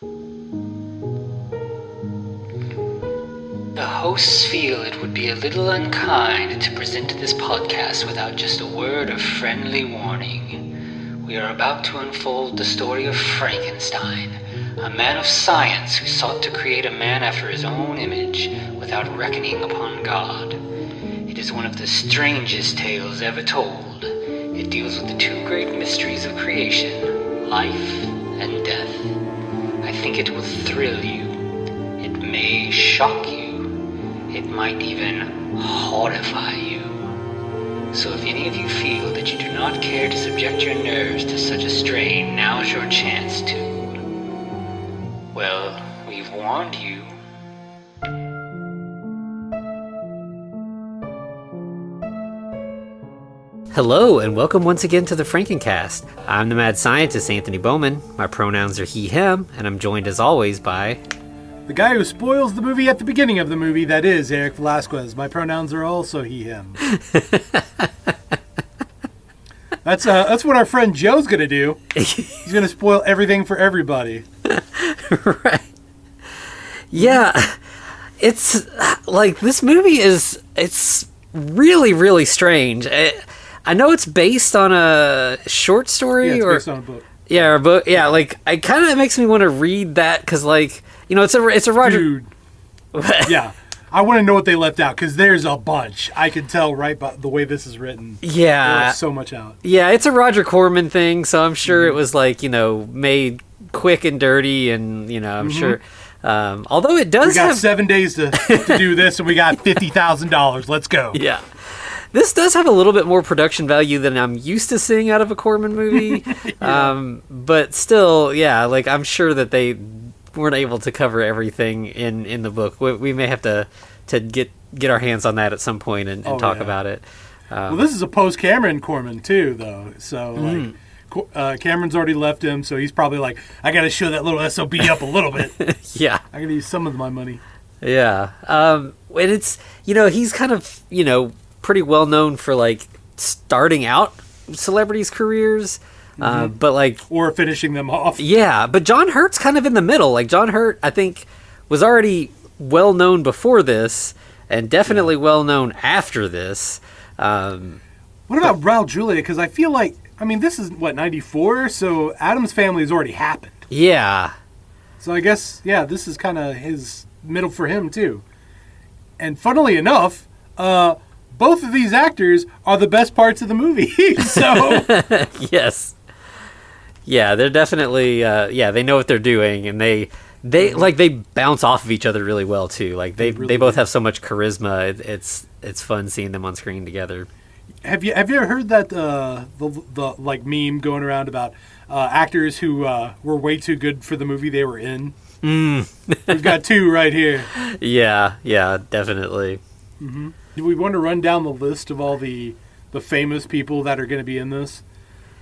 The hosts feel it would be a little unkind to present this podcast without just a word of friendly warning. We are about to unfold the story of Frankenstein, a man of science who sought to create a man after his own image without reckoning upon God. It is one of the strangest tales ever told. It deals with the two great mysteries of creation, life and death. I think it will thrill you. It may shock you. It might even horrify you. So if any of you feel that you do not care to subject your nerves to such a strain, now's your chance to. Well, we've warned you. Hello, and welcome once again to the Frankencast. I'm the mad scientist, Anthony Bowman. My pronouns are he, him, and I'm joined as always by... the guy who spoils the movie at the beginning of the movie, that is Eric Velasquez. My pronouns are also he, him. That's what our friend Joe's going to do. He's going to spoil everything for everybody. Right. Yeah. It's, like, this movie it's really, really strange. I know it's based on a short story. Yeah, it's based on a book. Yeah, or a book. Yeah, like, it kind of makes me want to read that, because, like... You know, it's a Roger... Dude. Yeah. I want to know what they left out, because there's a bunch. I can tell right by the way this is written. Yeah. There's so much out. Yeah, it's a Roger Corman thing, so I'm sure it was, like, you know, made quick and dirty, and, you know, I'm sure... although it does have... We got 7 days to do this, and we got $50,000. Let's go. Yeah. This does have a little bit more production value than I'm used to seeing out of a Corman movie. Yeah. But still, yeah, like, I'm sure that they... weren't able to cover everything in the book. We may have to get our hands on that at some point and talk about it. Well, this is a post-Cameron Corman, too, though. So, like, Cameron's already left him, so he's probably like, I got to show that little SOB up a little bit. Yeah. I got to use some of my money. Yeah. And it's, you know, he's kind of, you know, pretty well known for, like, starting out celebrities' careers. But like, or finishing them off. Yeah, but John Hurt's kind of in the middle. Like, John Hurt, I think, was already well known before this, and definitely well known after this. What about Raul Julia? Because I feel like, I mean, this is what, 94, so Addams Family has already happened. Yeah. So I guess, yeah, this is kind of his middle for him too. And funnily enough, both of these actors are the best parts of the movie. So yes. Yeah, they're definitely, they know what they're doing, and they bounce off of each other really well too. Like they both have so much charisma. It's fun seeing them on screen together. Have you ever heard that the like meme going around about actors who were way too good for the movie they were in? We've got two right here. Yeah, definitely. Mm-hmm. Do we want to run down the list of all the famous people that are going to be in this?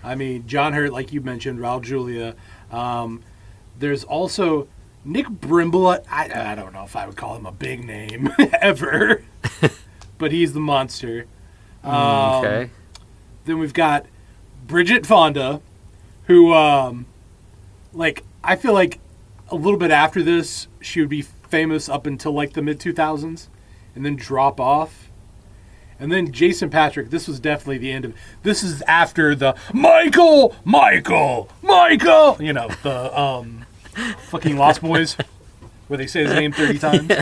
I mean, John Hurt, like you mentioned, Raul Julia. There's also Nick Brimble. I don't know if I would call him a big name ever, but he's the monster. Okay. Then we've got Bridget Fonda, who, like, I feel like a little bit after this, she would be famous up until, like, the mid-2000s, and then drop off. And then Jason Patrick, this was definitely the end of... This is after the Michael! You know, the fucking Lost Boys, where they say his name 30 times.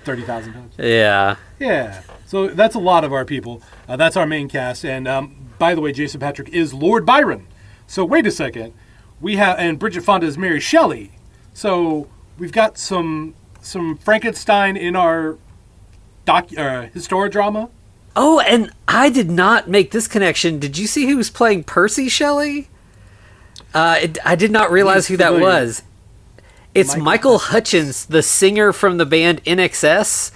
30,000 times. Yeah. Yeah. So that's a lot of our people. That's our main cast. And by the way, Jason Patrick is Lord Byron. So wait a second. And Bridget Fonda is Mary Shelley. So we've got some Frankenstein in our historidrama. Oh, and I did not make this connection. Did you see who was playing Percy Shelley? I did not realize who that was. It's Michael Hutchence, the singer from the band NXS.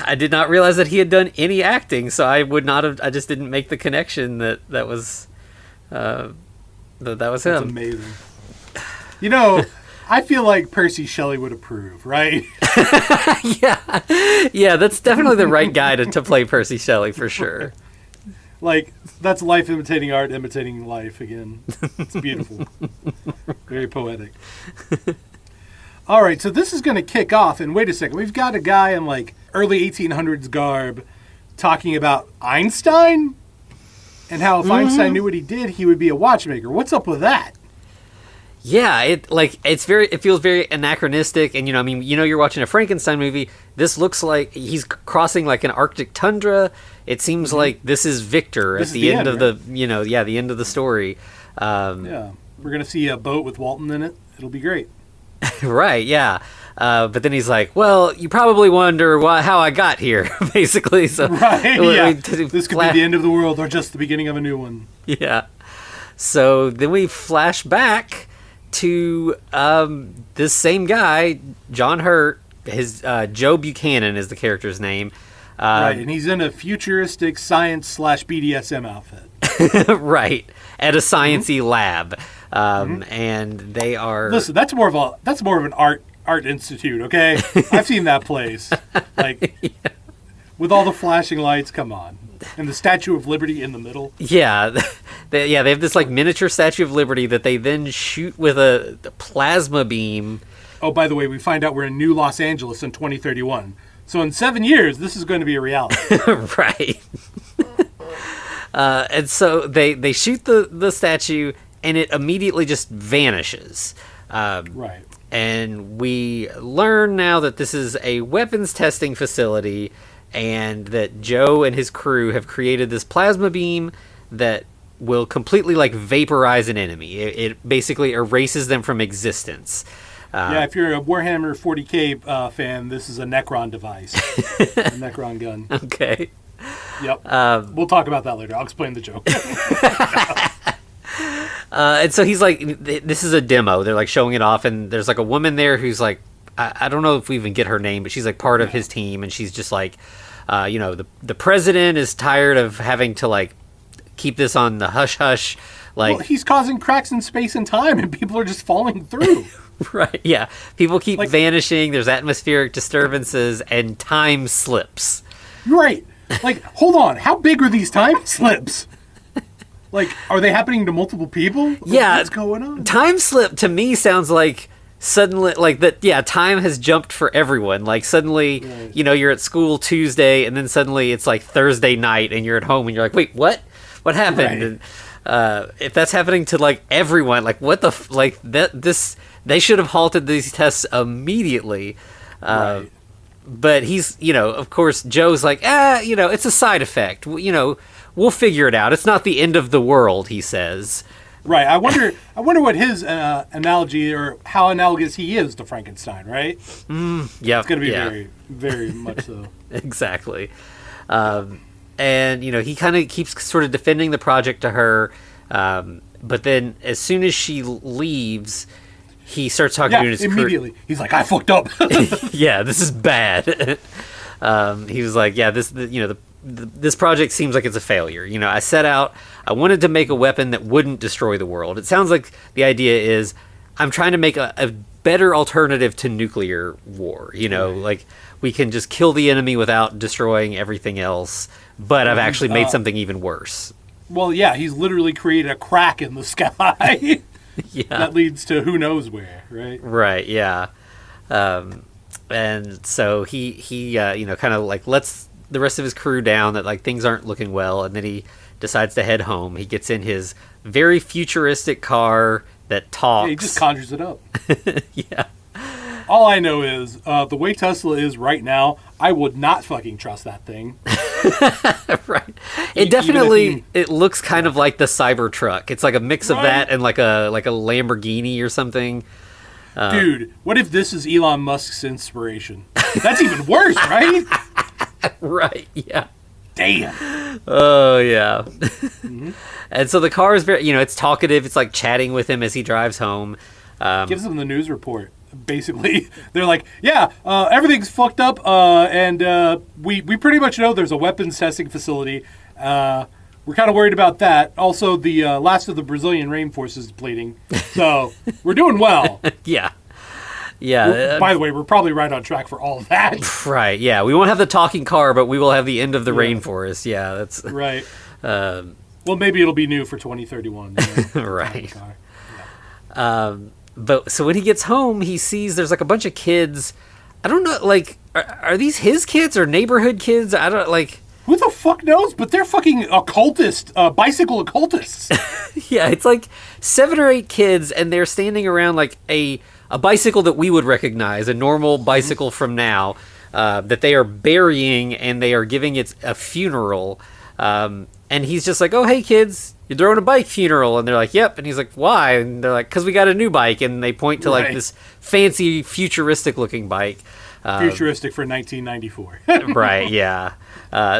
I did not realize that he had done any acting, so I would not have. I just didn't make the connection that was him. That's amazing. You know, I feel like Percy Shelley would approve, right? Yeah, that's definitely the right guy to play Percy Shelley for sure. Like, that's life imitating art, imitating life again. It's beautiful. Very poetic. all right, so this is going to kick off, and wait a second, we've got a guy in like early 1800s garb talking about Einstein and how if Einstein knew what he did, he would be a watchmaker. What's up with that? Yeah, it feels very anachronistic, and you're watching a Frankenstein movie. This looks like he's crossing like an Arctic tundra. It seems like this is Victor at the end of the the end of the story. We're gonna see a boat with Walton in it. It'll be great. Right, yeah. But then he's like, well, you probably wonder how I got here, basically. So, right, yeah. This could be the end of the world or just the beginning of a new one. Yeah. So then we flash back to this same guy, John Hurt. His Joe Buchanan is the character's name. Right, and he's in a futuristic science / BDSM outfit. Right, at a sciencey lab. And they are... Listen, that's more of an art institute, okay? I've seen that place. Like, with all the flashing lights, come on. And the Statue of Liberty in the middle. Yeah. They have this, like, miniature Statue of Liberty that they then shoot with a plasma beam. Oh, by the way, we find out we're in New Los Angeles in 2031. So in 7 years, this is going to be a reality. Right. And so they shoot the statue, and it immediately just vanishes. Right. And we learn now that this is a weapons testing facility, and that Joe and his crew have created this plasma beam that will completely like vaporize an enemy. It basically erases them from existence. If you're a Warhammer 40K fan, this is a Necron device. A Necron gun. Okay. Yep. We'll talk about that later. I'll explain the joke. And so he's like, this is a demo. They're like showing it off, and there's like a woman there who's like, I don't know if we even get her name, but she's like part of his team, and she's just like, the president is tired of having to like keep this on the hush hush. Like, well, he's causing cracks in space and time, and people are just falling through. Right, yeah. People keep vanishing, there's atmospheric disturbances, and time slips. Right. Like, hold on, how big are these time slips? Like, are they happening to multiple people? Yeah. What's going on? Time slip, to me, sounds like suddenly, like that, yeah, time has jumped for everyone. Like, suddenly, you're at school Tuesday, and then suddenly it's like Thursday night, and you're at home, and you're like, wait, what? What happened? Right. And, if that's happening to, like, everyone, like, what the, they should have halted these tests immediately. Right. But he's, of course, Joe's like, it's a side effect. We'll figure it out. It's not the end of the world, he says. Right. I wonder what his analogy or how analogous he is to Frankenstein, right? Yeah. It's going to be very, very much so. Exactly. And, he kind of keeps sort of defending the project to her. But then as soon as she leaves, he starts talking to his crew. Immediately. He's like, I fucked up. Yeah, this is bad. He was like, yeah, this project seems like it's a failure. I set out, I wanted to make a weapon that wouldn't destroy the world. It sounds like the idea is I'm trying to make a better alternative to nuclear war. Like we can just kill the enemy without destroying everything else, but I've actually made something even worse. Well, yeah, he's literally created a crack in the sky. Yeah. That leads to who knows where, right? Right, yeah. And so he kind of like lets the rest of his crew down that like things aren't looking well, and then he decides to head home. He gets in his very futuristic car that talks. Yeah, he just conjures it up. Yeah. All I know is the way Tesla is right now, I would not fucking trust that thing. Right. It definitely it looks kind of like the Cybertruck. It's like a mix of that and like a Lamborghini or something. Dude, what if this is Elon Musk's inspiration? That's even worse, right? Right, yeah. Damn. Oh, yeah. And so the car is very, it's talkative. It's like chatting with him as he drives home. Gives him the news report. Basically, they're like, yeah, everything's fucked up, and we pretty much know there's a weapons testing facility. We're kind of worried about that. Also, the last of the Brazilian rainforest is depleting, so we're doing well. Yeah. Yeah. By the way, we're probably right on track for all of that. Right, yeah. We won't have the talking car, but we will have the end of the rainforest. Yeah, that's... Right. Well, maybe it'll be new for 2031. Right. But so when he gets home, he sees there's like a bunch of kids. I don't know, like, are these his kids or neighborhood kids? I don't, like... Who the fuck knows? But they're fucking bicycle occultists. Yeah, it's like 7 or 8 kids, and they're standing around like a bicycle that we would recognize, a normal bicycle from now, that they are burying, and they are giving it a funeral. And he's just like, oh, hey, kids, you're throwing a bike funeral. And they're like, yep. And he's like, why? And they're like, because we got a new bike. And they point to like this fancy futuristic-looking bike. Futuristic for 1994. Right, yeah.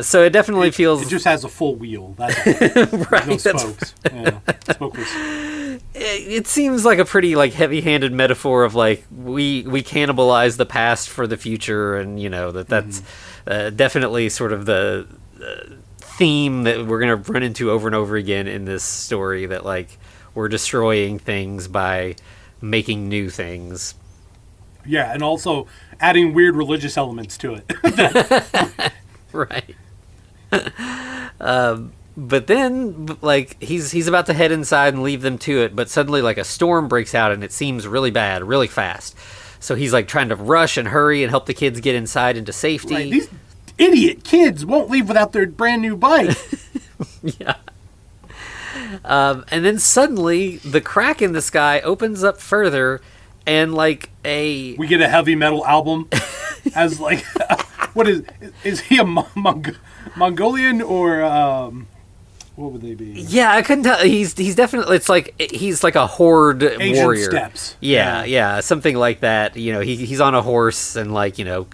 So it definitely feels... It just has a full wheel. That's all. Right. No spokes. Yeah, spokeless. It seems like a pretty like heavy-handed metaphor of like we cannibalize the past for the future, and you know that's definitely sort of the theme that we're going to run into over and over again in this story, that like we're destroying things by making new things. Yeah, and also adding weird religious elements to it. Right. But then, like, he's about to head inside and leave them to it, but suddenly, like, a storm breaks out, and it seems really bad, really fast. So he's, like, trying to rush and hurry and help the kids get inside into safety. Right, these idiot kids won't leave without their brand new bike. Yeah. And then suddenly, the crack in the sky opens up further, and, like, we get a heavy metal album as, like, what is he a Mongolian or... what would they be? Yeah, I couldn't tell. He's definitely, it's like, he's like a horde Asian warrior. steppes. Yeah, something like that. You know, he's on a horse and like, you know,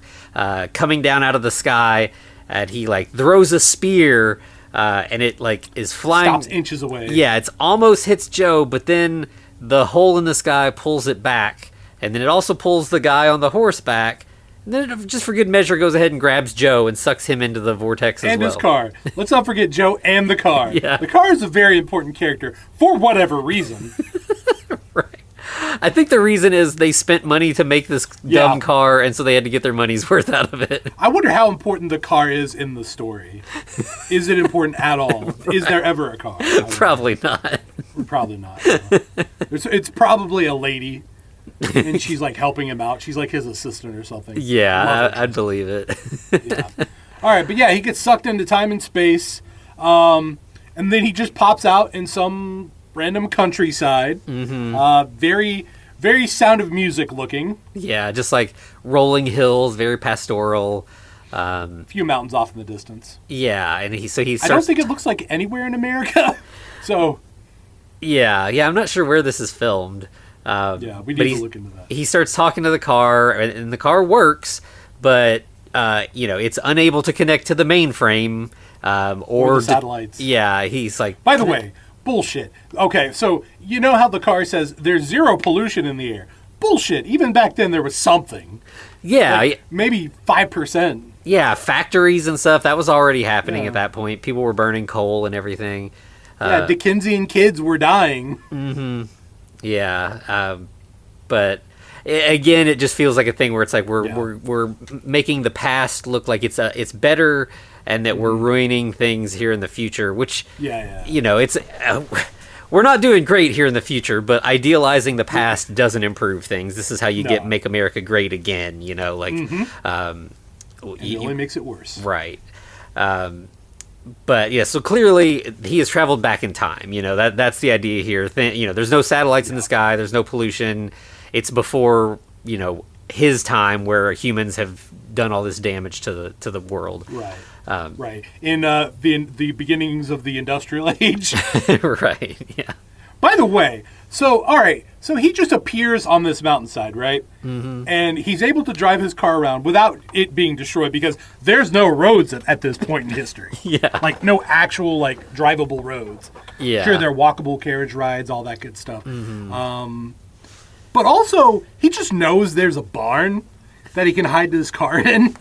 coming down out of the sky, and he like throws a spear, and it like is flying. Stops inches away. Yeah, it's almost hits Joe, but then the hole in the sky pulls it back, and then it also pulls the guy on the horse back. And then it, just for good measure, goes ahead and grabs Joe and sucks him into the vortex as well. And his car. Let's not forget Joe and the car. Yeah. The car is a very important character for whatever reason. Right. I think the reason is they spent money to make this dumb car, and so they had to get their money's worth out of it. I wonder how important the car is in the story. Is it important at all? Right. Is there ever a car? Probably not. Probably not. No. It's probably a lady. And she's like helping him out. She's like his assistant or something. Yeah, I'd believe it. Yeah. All right, but yeah, he gets sucked into time and space, and then he just pops out in some random countryside. Mm-hmm. Very, very Sound of Music looking. Yeah, just like rolling hills, very pastoral. A few mountains off in the distance. Yeah, and he starts... I don't think it looks like anywhere in America. So. Yeah, I'm not sure where this is filmed. Yeah, we need to look into that. He starts talking to the car, and the car works, but you know, it's unable to connect to the mainframe or the satellites. Yeah, he's like. By the way, bullshit. Okay, so you know how the car says there's zero pollution in the air? Bullshit. Even back then, there was something. Yeah, like maybe 5%. Yeah, factories and stuff that was already happening at that point. People were burning coal and everything. Yeah, Dickensian kids were dying. Mm-hmm. Yeah, but again, it just feels like a thing where it's like we're making the past look like it's better, and that we're ruining things here in the future. Which you know, it's we're not doing great here in the future, but idealizing the past doesn't improve things. This is how you get Make America Great Again. You know, like it only makes it worse, right? But yeah, so clearly he has traveled back in time. You know, that's the idea here. You know, there's no satellites in the sky. There's no pollution. It's before, you know, his time where humans have done all this damage to the world. Right. Right. In the beginnings of the industrial age. Right. Yeah. By the way, so he just appears on this mountainside, right? Mm-hmm. And he's able to drive his car around without it being destroyed because there's no roads at this point in history. Yeah. Like, no actual, like, drivable roads. Yeah. Sure, there are walkable carriage rides, all that good stuff. Mm-hmm. But also, he just knows there's a barn that he can hide his car in.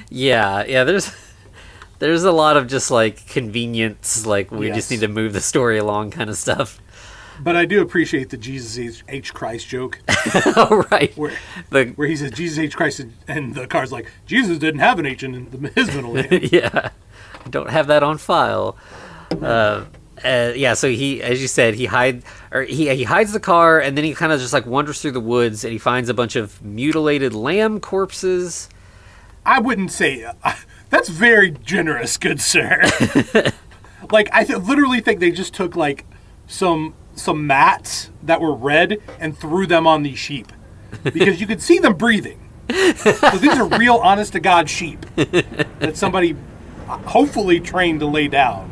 Yeah, there's a lot of just, like, convenience, like, we just need to move the story along kind of stuff. But I do appreciate the Jesus H. Christ joke. Oh, right. Where he says, Jesus H. Christ, and the car's like, Jesus didn't have an H in his middle name. Yeah, I don't have that on file. Yeah, so he, as you said, he hides the car, and then he kind of just like wanders through the woods, and he finds a bunch of mutilated lamb corpses. I wouldn't say that's very generous, good sir. Like I literally think they just took like some mats that were red and threw them on these sheep because you could see them breathing. So these are real, honest to God sheep that somebody hopefully trained to lay down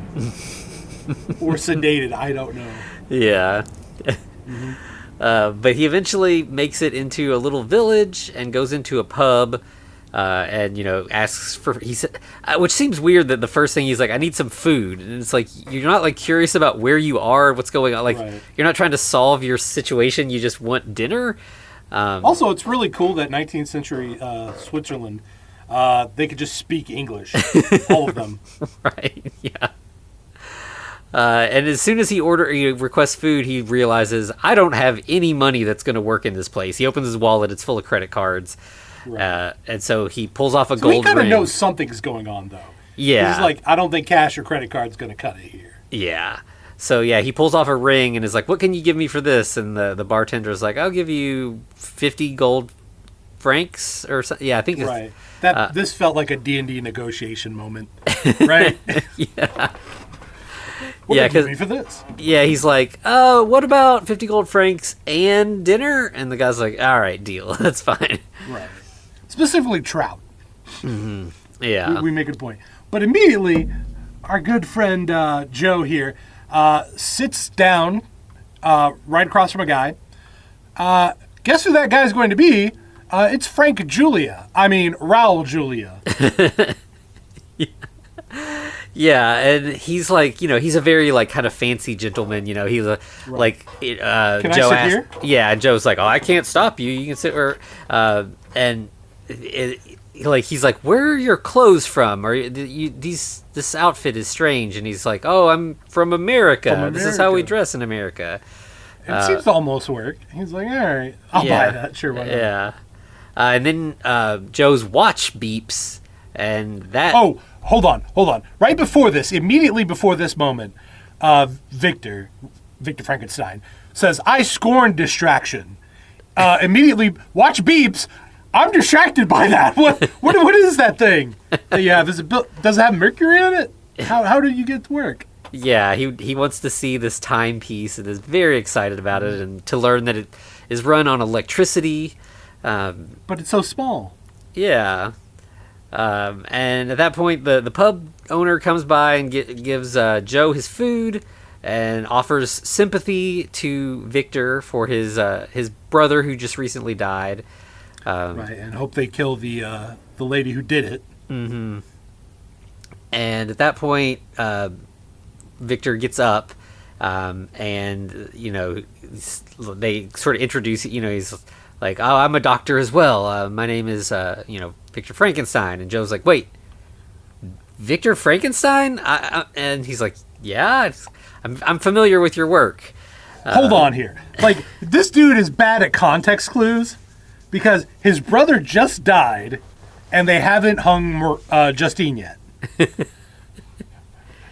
or sedated. I don't know. Yeah. But he eventually makes it into a little village and goes into a pub. And asks for which seems weird that the first thing he's like, I need some food, and it's like you're not like curious about where you are, what's going on, like right. You're not trying to solve your situation, you just want dinner. Also, it's really cool that 19th century Switzerland, they could just speak English, all of them. Right? Yeah. And as soon as he requests food, he realizes I don't have any money that's going to work in this place. He opens his wallet; it's full of credit cards. Right. And so he pulls off a gold ring. He kind of knows something's going on, though. Yeah. He's like, I don't think cash or credit card's going to cut it here. Yeah. So, yeah, he pulls off a ring and is like, what can you give me for this? And the bartender's like, I'll give you 50 gold francs or something. Yeah, I think right. This felt like a D&D negotiation moment, right? Yeah. What can you give me for this? Yeah, he's like, oh, what about 50 gold francs and dinner? And the guy's like, all right, deal. That's fine. Right. Specifically trout. Mm-hmm. Yeah. We make a point. But immediately, our good friend Joe here sits down right across from a guy. Guess who that guy's going to be? It's Frank Julia. I mean, Raul Julia. Yeah, and he's like, he's a very like kind of fancy gentleman. He's a right. Like Can Joe I sit here? Yeah, and Joe's like, oh, I can't stop you. You can sit where, and he's like, where are your clothes from? Or this outfit is strange. And he's like, oh, I'm from America. This is how we dress in America. It seems to almost work. He's like, all right, I'll buy that. Sure, why not? Yeah. And then Joe's watch beeps, and that. Oh, hold on. Right before this, immediately before this moment, Victor Frankenstein says, I scorn distraction. Immediately, watch beeps. I'm distracted by that. What is that thing that you have? Does it have mercury in it? How did you get to work? Yeah, he wants to see this timepiece and is very excited about it, and to learn that it is run on electricity. But it's so small. Yeah. And at that point, the pub owner comes by and gives Joe his food and offers sympathy to Victor for his brother who just recently died. Right, and hope they kill the lady who did it. Mm-hmm. And at that point, Victor gets up, and they sort of introduce. He's like, "Oh, I'm a doctor as well. My name is Victor Frankenstein." And Joe's like, "Wait, Victor Frankenstein?" And he's like, "Yeah, I'm familiar with your work." Hold on here. Like, this dude is bad at context clues. Because his brother just died, and they haven't hung Justine yet.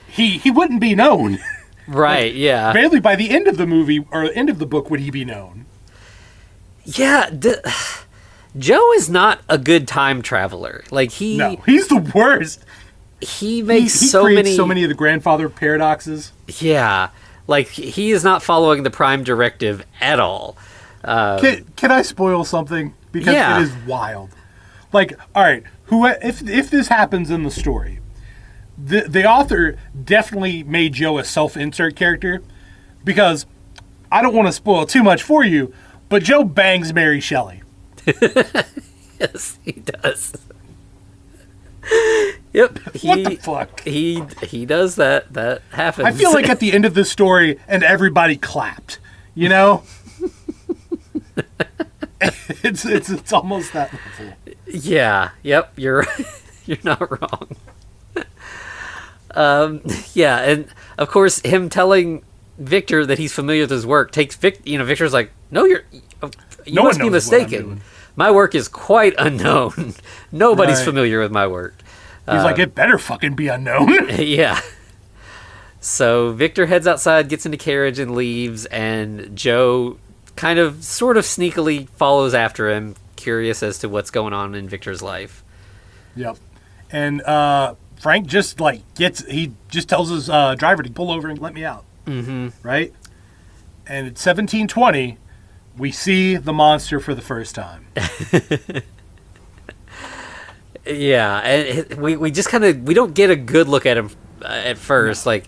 He wouldn't be known. Right, yeah. Barely by the end of the movie, or the end of the book, would he be known. Yeah, Joe is not a good time traveler. Like, No, he's the worst. He makes he so creates so many of the grandfather paradoxes. Yeah, like, he is not following the Prime Directive at all. Can I spoil something? Because it is wild. Like, all right, if this happens in the story, the author definitely made Joe a self-insert character, because I don't want to spoil too much for you, but Joe bangs Mary Shelley. Yes, he does. Yep. What the fuck? He does that. That happens. I feel like at the end of this story, and everybody clapped. It's almost that level. Yeah. Yep. You're not wrong. Yeah, and of course, him telling Victor that he's familiar with his work takes Victor's like, no, you must be mistaken. My work is quite unknown. Nobody's familiar with my work. He's like, it better fucking be unknown. Yeah. So Victor heads outside, gets in the carriage, and leaves, and Joe kind of sort of sneakily follows after him, curious as to what's going on in Victor's life. Yep. And Frank just tells his driver to pull over and let me out. Mm-hmm. Right? And at 17:20, we see the monster for the first time. Yeah, and we just kind of, we don't get a good look at him at first. No. Like,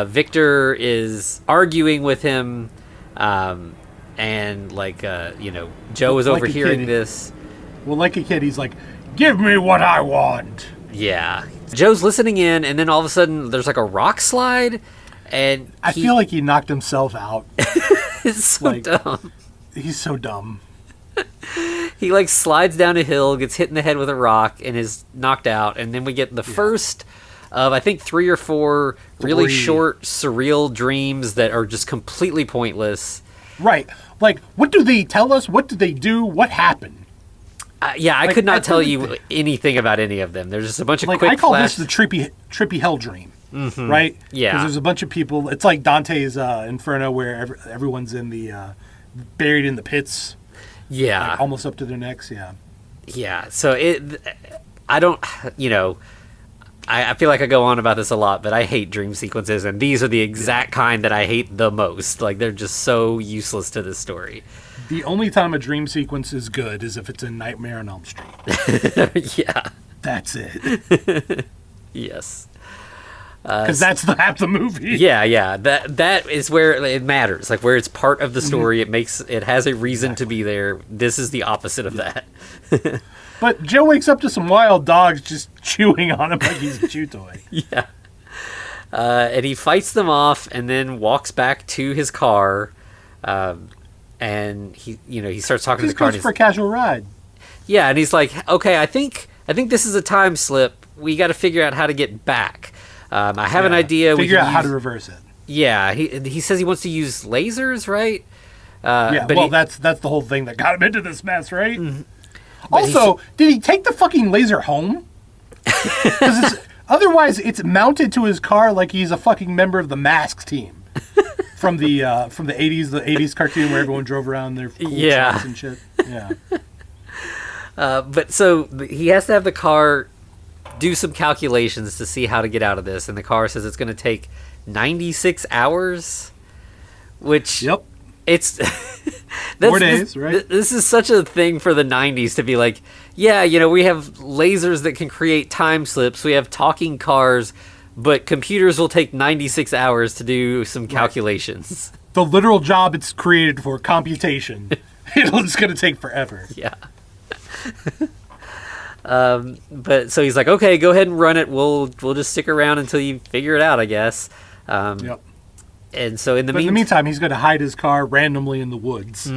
Victor is arguing with him, and Joe is overhearing this. Well, like a kid, he's like, "Give me what I want." Yeah. Joe's listening in, and then all of a sudden there's like a rock slide, and I feel like he knocked himself out. It's so dumb. He's so dumb. He like slides down a hill, gets hit in the head with a rock, and is knocked out. And then we get the first of, I think, 3 or 4 really short, surreal dreams that are just completely pointless. Right. Like, what do they tell us? What did they do? What happened? I could not tell you anything about any of them. There's just a bunch of quick I call flash... this the trippy hell dream. Mm-hmm. Right? Yeah. Because there's a bunch of people. It's like Dante's Inferno, where everyone's in the buried in the pits. Yeah. Like almost up to their necks. Yeah. Yeah. So I don't, I feel like I go on about this a lot, but I hate dream sequences, and these are the exact kind that I hate the most. Like, they're just so useless to this story. The only time a dream sequence is good is if it's in Nightmare on Elm Street. Yeah. That's it. Yes. Because that's half the movie. Yeah. That is where it matters. Like, where it's part of the story, it has a reason to be there. This is the opposite of that. But Joe wakes up to some wild dogs just chewing on him like he's a chew toy. Yeah. And he fights them off, and then walks back to his car. And he starts talking to the car. Just goes for a casual ride. Yeah, and he's like, "Okay, I think this is a time slip. We got to figure out how to get back. I have an idea. Figure out how to reverse it." Yeah, he says he wants to use lasers, right? But that's the whole thing that got him into this mess, right? Mm-hmm. Also, did he take the fucking laser home? Otherwise, it's mounted to his car like he's a fucking member of the Masks team from the 80s cartoon where everyone drove around their cool trucks and shit. Yeah. But so he has to have the car do some calculations to see how to get out of this, and the car says it's going to take 96 hours, which it's 4 days, right? This is such a thing for the 90s to be like, yeah, we have lasers that can create time slips, we have talking cars, but computers will take 96 hours to do some calculations. Right. The literal job it's created for, computation. It's going to take forever. Yeah. But so he's like, okay, go ahead and run it. We'll just stick around until you figure it out, I guess. And so in the meantime, he's going to hide his car randomly in the woods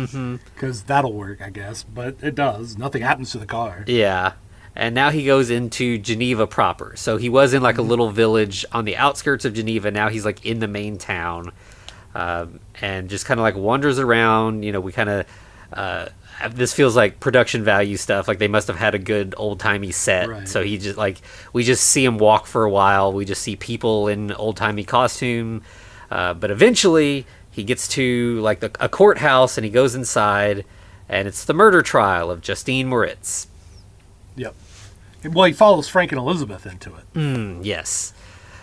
because that'll work, I guess. But it does. Nothing happens to the car. Yeah. And now he goes into Geneva proper. So he was in like a little village on the outskirts of Geneva. Now he's like in the main town, and just kind of like wanders around. We kind of. This feels like production value stuff. Like, they must have had a good old-timey set. Right. So he just we just see him walk for a while. We just see people in old-timey costume. But eventually he gets to like a courthouse, and he goes inside, and it's the murder trial of Justine Moritz. Yep. Well, he follows Frank and Elizabeth into it. Yes.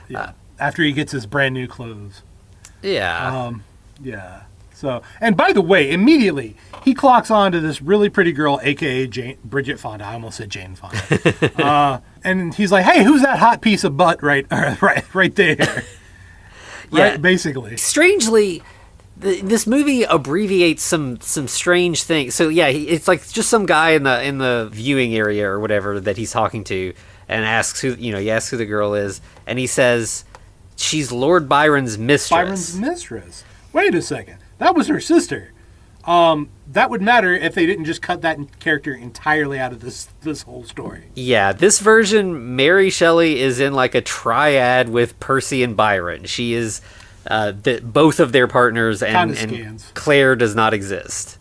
Yeah. After he gets his brand new clothes. Yeah. Yeah. So, and by the way, immediately he clocks on to this really pretty girl, aka Bridget Fonda. I almost said Jane Fonda. And he's like, "Hey, who's that hot piece of butt right there?" Right, basically. Strangely, this movie abbreviates some strange things. So yeah, it's like just some guy in the viewing area or whatever that he's talking to, and asks he asks who the girl is, and he says she's Lord Byron's mistress. Byron's mistress. Wait a second. That was her sister. That would matter if they didn't just cut that character entirely out of this whole story. Yeah, this version, Mary Shelley is in like a triad with Percy and Byron. She is both of their partners, and Claire does not exist.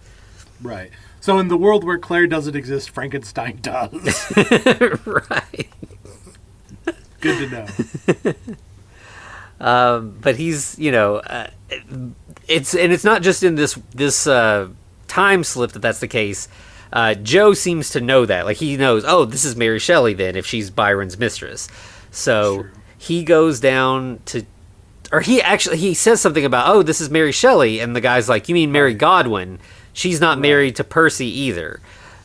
Right. So in the world where Claire doesn't exist, Frankenstein does. Right. Good to know. But he's, it's not just in this time slip that's the case. Joe seems to know that. Like, he knows, oh, this is Mary Shelley then, if she's Byron's mistress. So he goes down to, or he says something about, oh, this is Mary Shelley, and the guy's like, you mean Mary Godwin? She's not married to Percy either.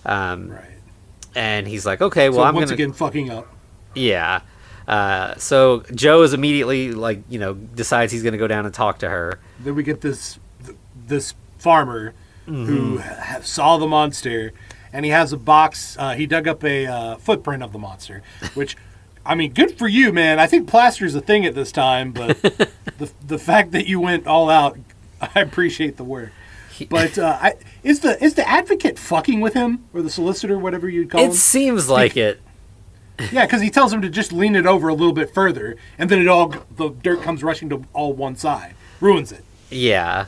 And he's like, okay, well, I'm once again fucking up. Yeah. So Joe is immediately decides he's going to go down and talk to her. Then we get this farmer who saw the monster, and he has a box. He dug up a footprint of the monster, which, I mean, good for you, man. I think plaster is a thing at this time, but the fact that you went all out, I appreciate the work. But is the advocate fucking with him, or the solicitor, whatever you'd call him? It seems like it. Yeah, because he tells him to just lean it over a little bit further, and then the dirt comes rushing to all one side, ruins it. Yeah.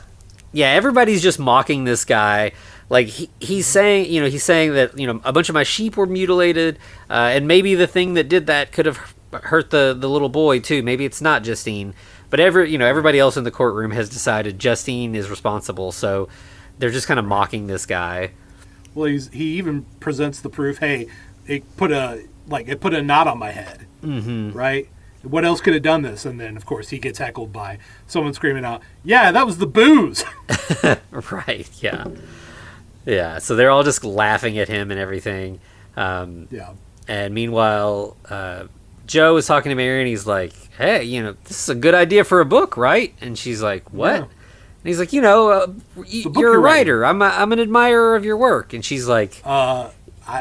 Everybody's just mocking this guy. Like, he's saying that a bunch of my sheep were mutilated, and maybe the thing that did that could have hurt the little boy too. Maybe it's not Justine, but everybody else in the courtroom has decided Justine is responsible. So they're just kind of mocking this guy. Well, he even presents the proof. Hey, it put a knot on my head, right? What else could have done this? And then, of course, he gets heckled by someone screaming out, "Yeah, that was the booze!" Right, yeah. Yeah, so they're all just laughing at him and everything. And meanwhile, Joe is talking to Mary, and he's like, hey, this is a good idea for a book, right? And she's like, what? Yeah. And he's like, you're a writer. I'm an admirer of your work. And she's like...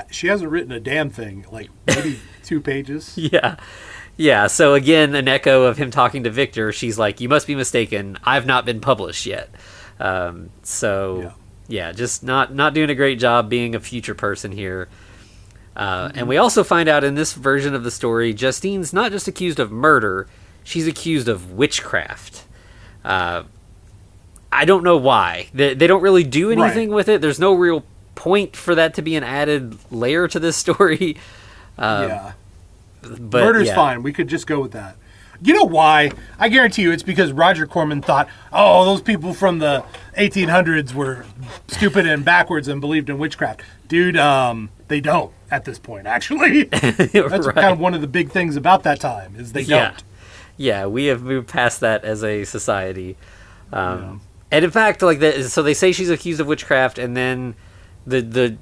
she hasn't written a damn thing, like maybe 2 pages. Yeah, so again, an echo of him talking to Victor. She's like, you must be mistaken. I've not been published yet. Just not doing a great job being a future person here. And we also find out in this version of the story, Justine's not just accused of murder, she's accused of witchcraft. I don't know why. They don't really do anything with it. There's no real point for that to be an added layer to this story. But murder's fine. We could just go with that. You know why? I guarantee you it's because Roger Corman thought, oh, those people from the 1800s were stupid and backwards and believed in witchcraft. Dude, they don't at this point, actually. That's kind of one of the big things about that time, is they don't. Yeah, we have moved past that as a society. And in fact, so they say she's accused of witchcraft, and then the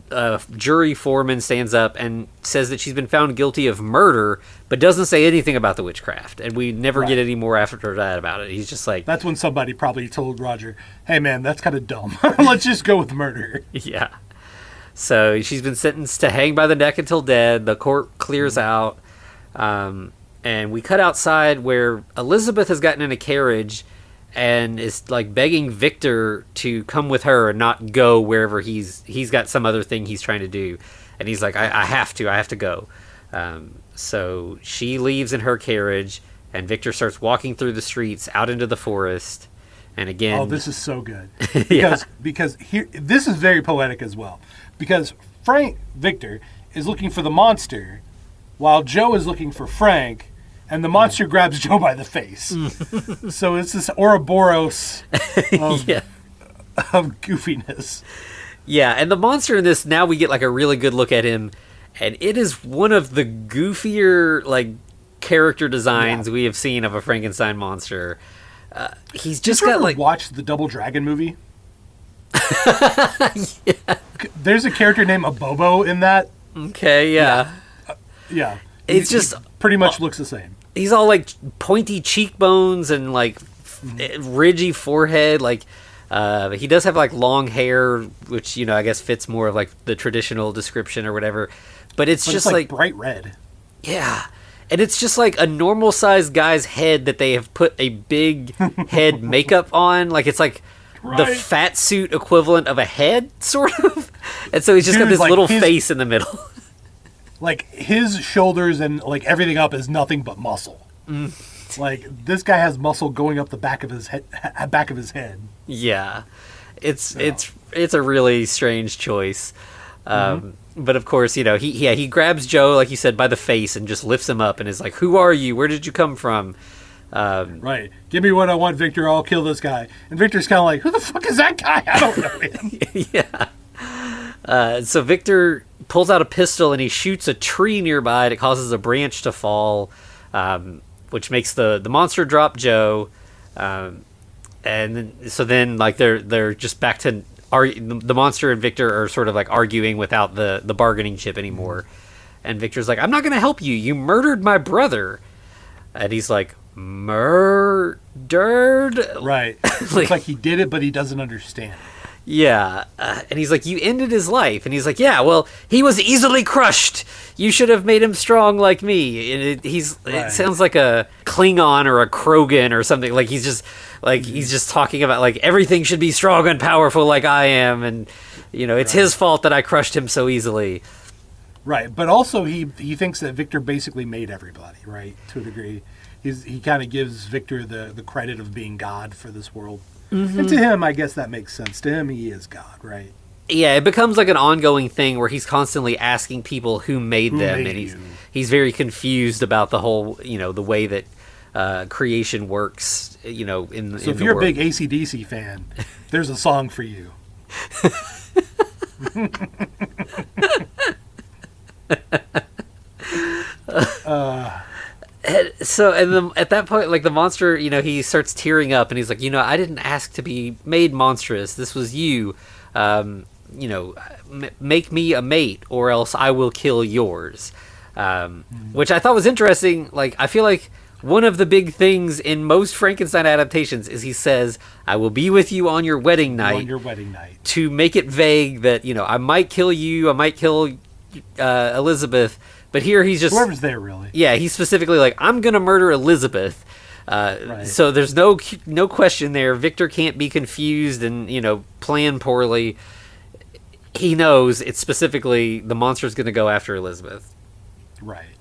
jury foreman stands up and says that she's been found guilty of murder, but doesn't say anything about the witchcraft. And we never get any more after that about it. He's just like... That's when somebody probably told Roger, hey, man, that's kind of dumb. Let's just go with murder. Yeah. So she's been sentenced to hang by the neck until dead. The court clears out. And we cut outside where Elizabeth has gotten in a carriage and is like begging Victor to come with her and not go wherever he's got some other thing he's trying to do. And he's like, I have to go. So she leaves in her carriage, and Victor starts walking through the streets out into the forest. And again... Oh, this is so good. Yeah. Because here, this is very poetic as well. Because Victor is looking for the monster, while Joe is looking for Frank, and the monster grabs Joe by the face. So it's this Ouroboros of goofiness. Yeah, and the monster in this, now we get like a really good look at him, and it is one of the goofier character designs we have seen of a Frankenstein monster. He's just got like... watch the Double Dragon movie? There's a character named Abobo in that. Okay, yeah. It's just pretty much looks the same. He's all like pointy cheekbones and like ridgy forehead. Like he does have like long hair, which I guess fits more of like the traditional description or whatever. But it's just like bright red. Yeah, and it's just like a normal sized guy's head that they have put a big head makeup on. Like it's like the fat suit equivalent of a head, sort of. And so he's just got this little face in the middle. Like, his shoulders and, everything up is nothing but muscle. Like, this guy has muscle going up the back of his head. Yeah. It's a really strange choice. But, of course, he grabs Joe, like you said, by the face and just lifts him up and is like, who are you? Where did you come from? Right. Give me what I want, Victor. I'll kill this guy. And Victor's kind of like, who the fuck is that guy? I don't know him. Yeah. So Victor pulls out a pistol and he shoots a tree nearby. And it causes a branch to fall, which makes the monster drop Joe. And then like they're just back to the monster and Victor are sort of like arguing without the bargaining chip anymore. And Victor's like, I'm not going to help you. You murdered my brother. And he's like, murdered? Right. It's like he did it, but he doesn't understand. Yeah. And he's like, you ended his life. And he's like, yeah, well, he was easily crushed. You should have made him strong like me. And it sounds like a Klingon or a Krogan or something. Like he's just talking about like everything should be strong and powerful like I am. And, it's his fault that I crushed him so easily. Right. But also he thinks that Victor basically made everybody, right? To a degree. He kind of gives Victor the credit of being God for this world. Mm-hmm. And to him, I guess that makes sense. To him, he is God, right? Yeah, it becomes like an ongoing thing where he's constantly asking people who made them, and he's very confused about the whole, the way that creation works, in the world. So if you're a big AC/DC fan, there's a song for you. So, and then at that point, like the monster, he starts tearing up and he's like, I didn't ask to be made monstrous. This was you. Make me a mate or else I will kill yours. Which I thought was interesting. Like, I feel like one of the big things in most Frankenstein adaptations is he says, I will be with you on your wedding night. On your wedding night. To make it vague that, I might kill you, I might kill Elizabeth. But here he's just... Whoever's there, really. Yeah, he's specifically like, I'm going to murder Elizabeth. Right. So there's no question there. Victor can't be confused and, plan poorly. He knows it's specifically the monster's going to go after Elizabeth. Right.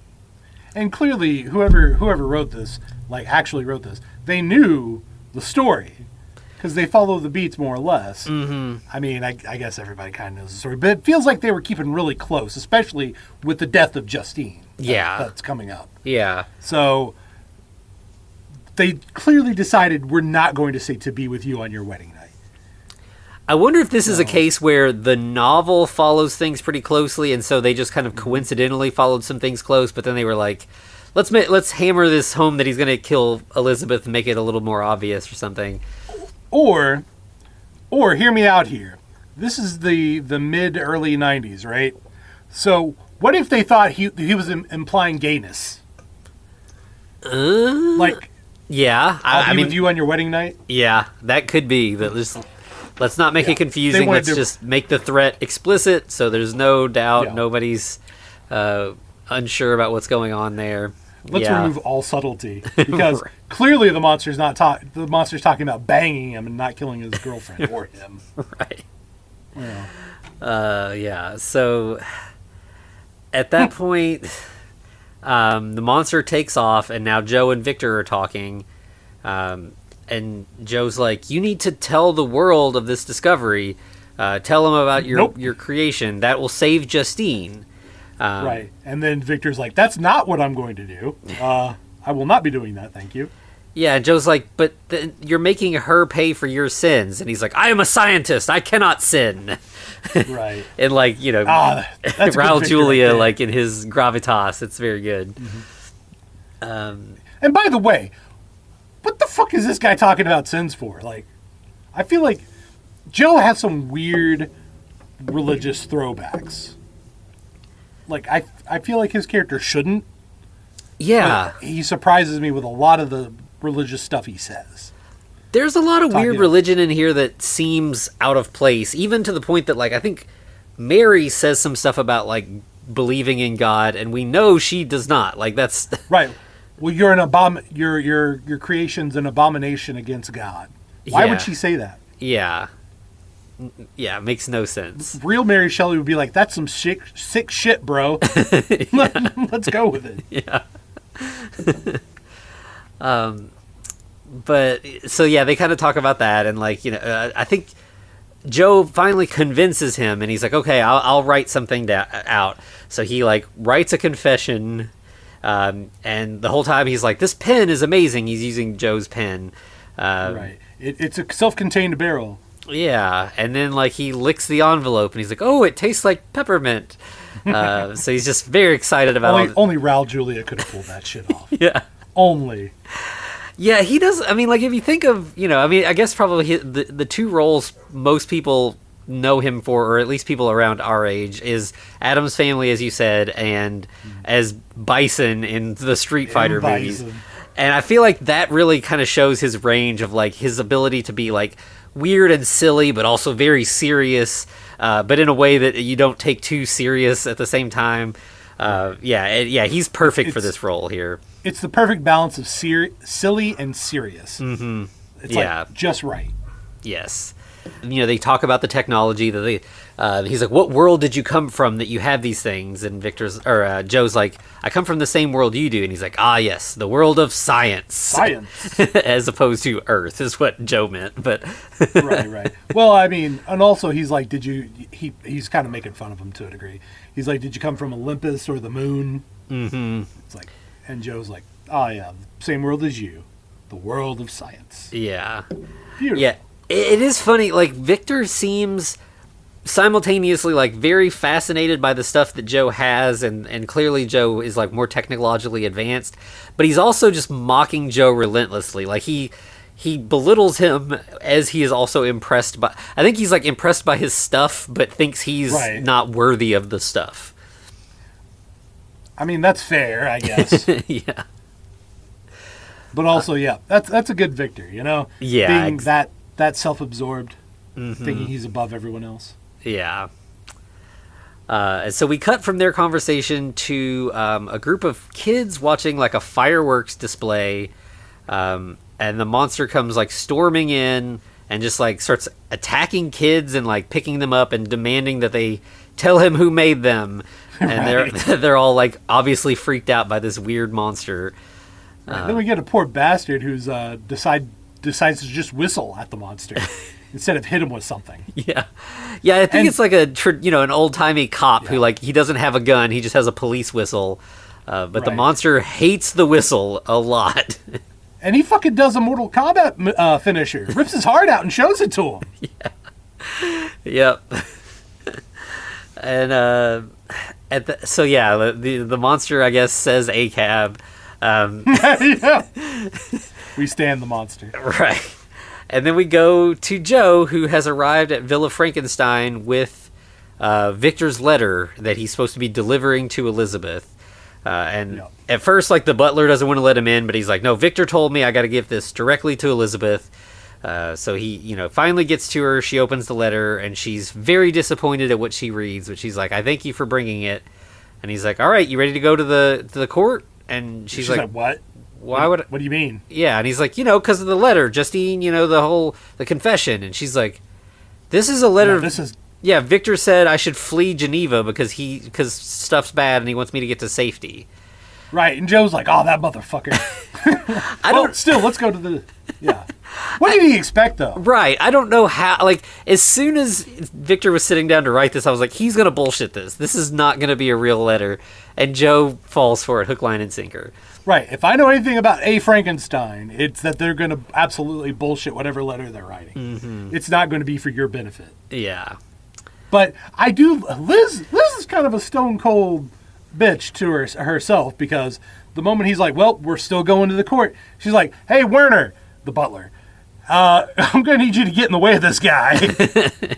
And clearly, whoever wrote this, actually wrote this, they knew the story. Because they follow the beats more or less. Mm-hmm. I mean, I guess everybody kind of knows the story. But it feels like they were keeping really close, especially with the death of Justine. That's coming up. Yeah. So they clearly decided we're not going to say to be with you on your wedding night. I wonder if this is a case where the novel follows things pretty closely, and so they just kind of coincidentally followed some things close, but then they were like, let's hammer this home that he's going to kill Elizabeth and make it a little more obvious or something. Or hear me out here. This is the mid-early 90s, right? So what if they thought he was implying gayness? Yeah. I'll be with you on your wedding night? Yeah, that could be. Let's not make it confusing. Let's just make the threat explicit so there's no doubt. Nobody's unsure about what's going on there. Let's remove all subtlety because clearly the monster's talking about banging him and not killing his girlfriend or him. Right. Yeah. So at that point, the monster takes off, and now Joe and Victor are talking. And Joe's like, "You need to tell the world of this discovery. Tell them about your creation. That will save Justine." Right. And then Victor's like, that's not what I'm going to do. I will not be doing that, thank you. Yeah, and Joe's like, but you're making her pay for your sins. And he's like, I am a scientist. I cannot sin. Right. And Raul Julia, in his gravitas. It's very good. Mm-hmm. And by the way, what the fuck is this guy talking about sins for? I feel like Joe has some weird religious throwbacks. I feel like his character shouldn't. Yeah. He surprises me with a lot of the religious stuff he says. There's a lot of weird religion in here that seems out of place, even to the point that, I think Mary says some stuff about, believing in God, and we know she does not. That's... Right. Well, you're your creation's an abomination against God. Why would she say that? Yeah. Yeah, it makes no sense. Real Mary Shelley would be like, that's some sick shit, bro. Let's go with it. Yeah. But, so yeah, they kind of talk about that, and I think Joe finally convinces him, and he's like, okay, I'll write something out. So he, writes a confession, And the whole time he's like, this pen is amazing. He's using Joe's pen. Right. It's a self-contained barrel. Yeah, and then like he licks the envelope and he's like, oh, it tastes like peppermint. So he's just very excited about Only Raul Julia could have pulled that shit off. Yeah. Only. Yeah, he does. I mean, like, if you think of, I guess probably the two roles most people know him for, or at least people around our age, is Addams Family, as you said, and as Bison in the Street Fighter movies. And I feel like that really kind of shows his range of, like, his ability to be, like, weird and silly, but also very serious, but in a way that you don't take too serious at the same time. He's perfect for this role here. It's the perfect balance of silly and serious. Mm-hmm. It's like just right. Yes. They talk about the technology that he's like, what world did you come from that you have these things? And Joe's like, I come from the same world you do. And he's like, yes, the world of science. As opposed to Earth is what Joe meant. But right. Well, I mean, and also he's like, he's kind of making fun of him to a degree. He's like, did you come from Olympus or the moon? Mm-hmm. It's like, and Joe's like, oh yeah, same world as you, the world of science. Yeah. Beautiful. Yeah. It is funny, like, Victor seems simultaneously, like, very fascinated by the stuff that Joe has, and clearly Joe is, like, more technologically advanced, but he's also just mocking Joe relentlessly. Like, he belittles him as he is also impressed by... I think he's, like, impressed by his stuff, but thinks he's not worthy of the stuff. I mean, that's fair, I guess. Yeah. But also, that's a good Victor, Yeah. Being that self-absorbed, thinking he's above everyone else. Yeah. And so we cut from their conversation to a group of kids watching like a fireworks display, and the monster comes like storming in and just like starts attacking kids and like picking them up and demanding that they tell him who made them. And they're all like obviously freaked out by this weird monster. Then we get a poor bastard who's decides to just whistle at the monster instead of hit him with something. Yeah. I think it's like an old-timey cop who, like, he doesn't have a gun. He just has a police whistle. But the monster hates the whistle a lot. And he fucking does a Mortal Kombat finisher. Rips his heart out and shows it to him. Yeah. Yep. And the monster, I guess, says ACAB. Yeah. We stand the monster. Right. And then we go to Joe, who has arrived at Villa Frankenstein with Victor's letter that he's supposed to be delivering to Elizabeth. At first, like, the butler doesn't want to let him in, but he's like, no, Victor told me I got to give this directly to Elizabeth. So he, finally gets to her. She opens the letter, and she's very disappointed at what she reads, but she's like, I thank you for bringing it. And he's like, all right, you ready to go to the court? And she's like, what? What do you mean? Yeah, and he's like, because of the letter, Justine, the confession. And she's like, this is a letter. No, Victor said I should flee Geneva because stuff's bad and he wants me to get to safety. Right, and Joe's like, oh, that motherfucker. Let's go to the... Yeah. What did he expect, though? Right, I don't know how... Like, as soon as Victor was sitting down to write this, I was like, he's going to bullshit this. This is not going to be a real letter. And Joe falls for it, hook, line, and sinker. Right, if I know anything about a Frankenstein, it's that they're going to absolutely bullshit whatever letter they're writing. Mm-hmm. It's not going to be for your benefit. Yeah. But I do... Liz is kind of a stone-cold bitch to herself, because the moment he's like, well, we're still going to the court, she's like, hey, Werner, the butler, I'm going to need you to get in the way of this guy.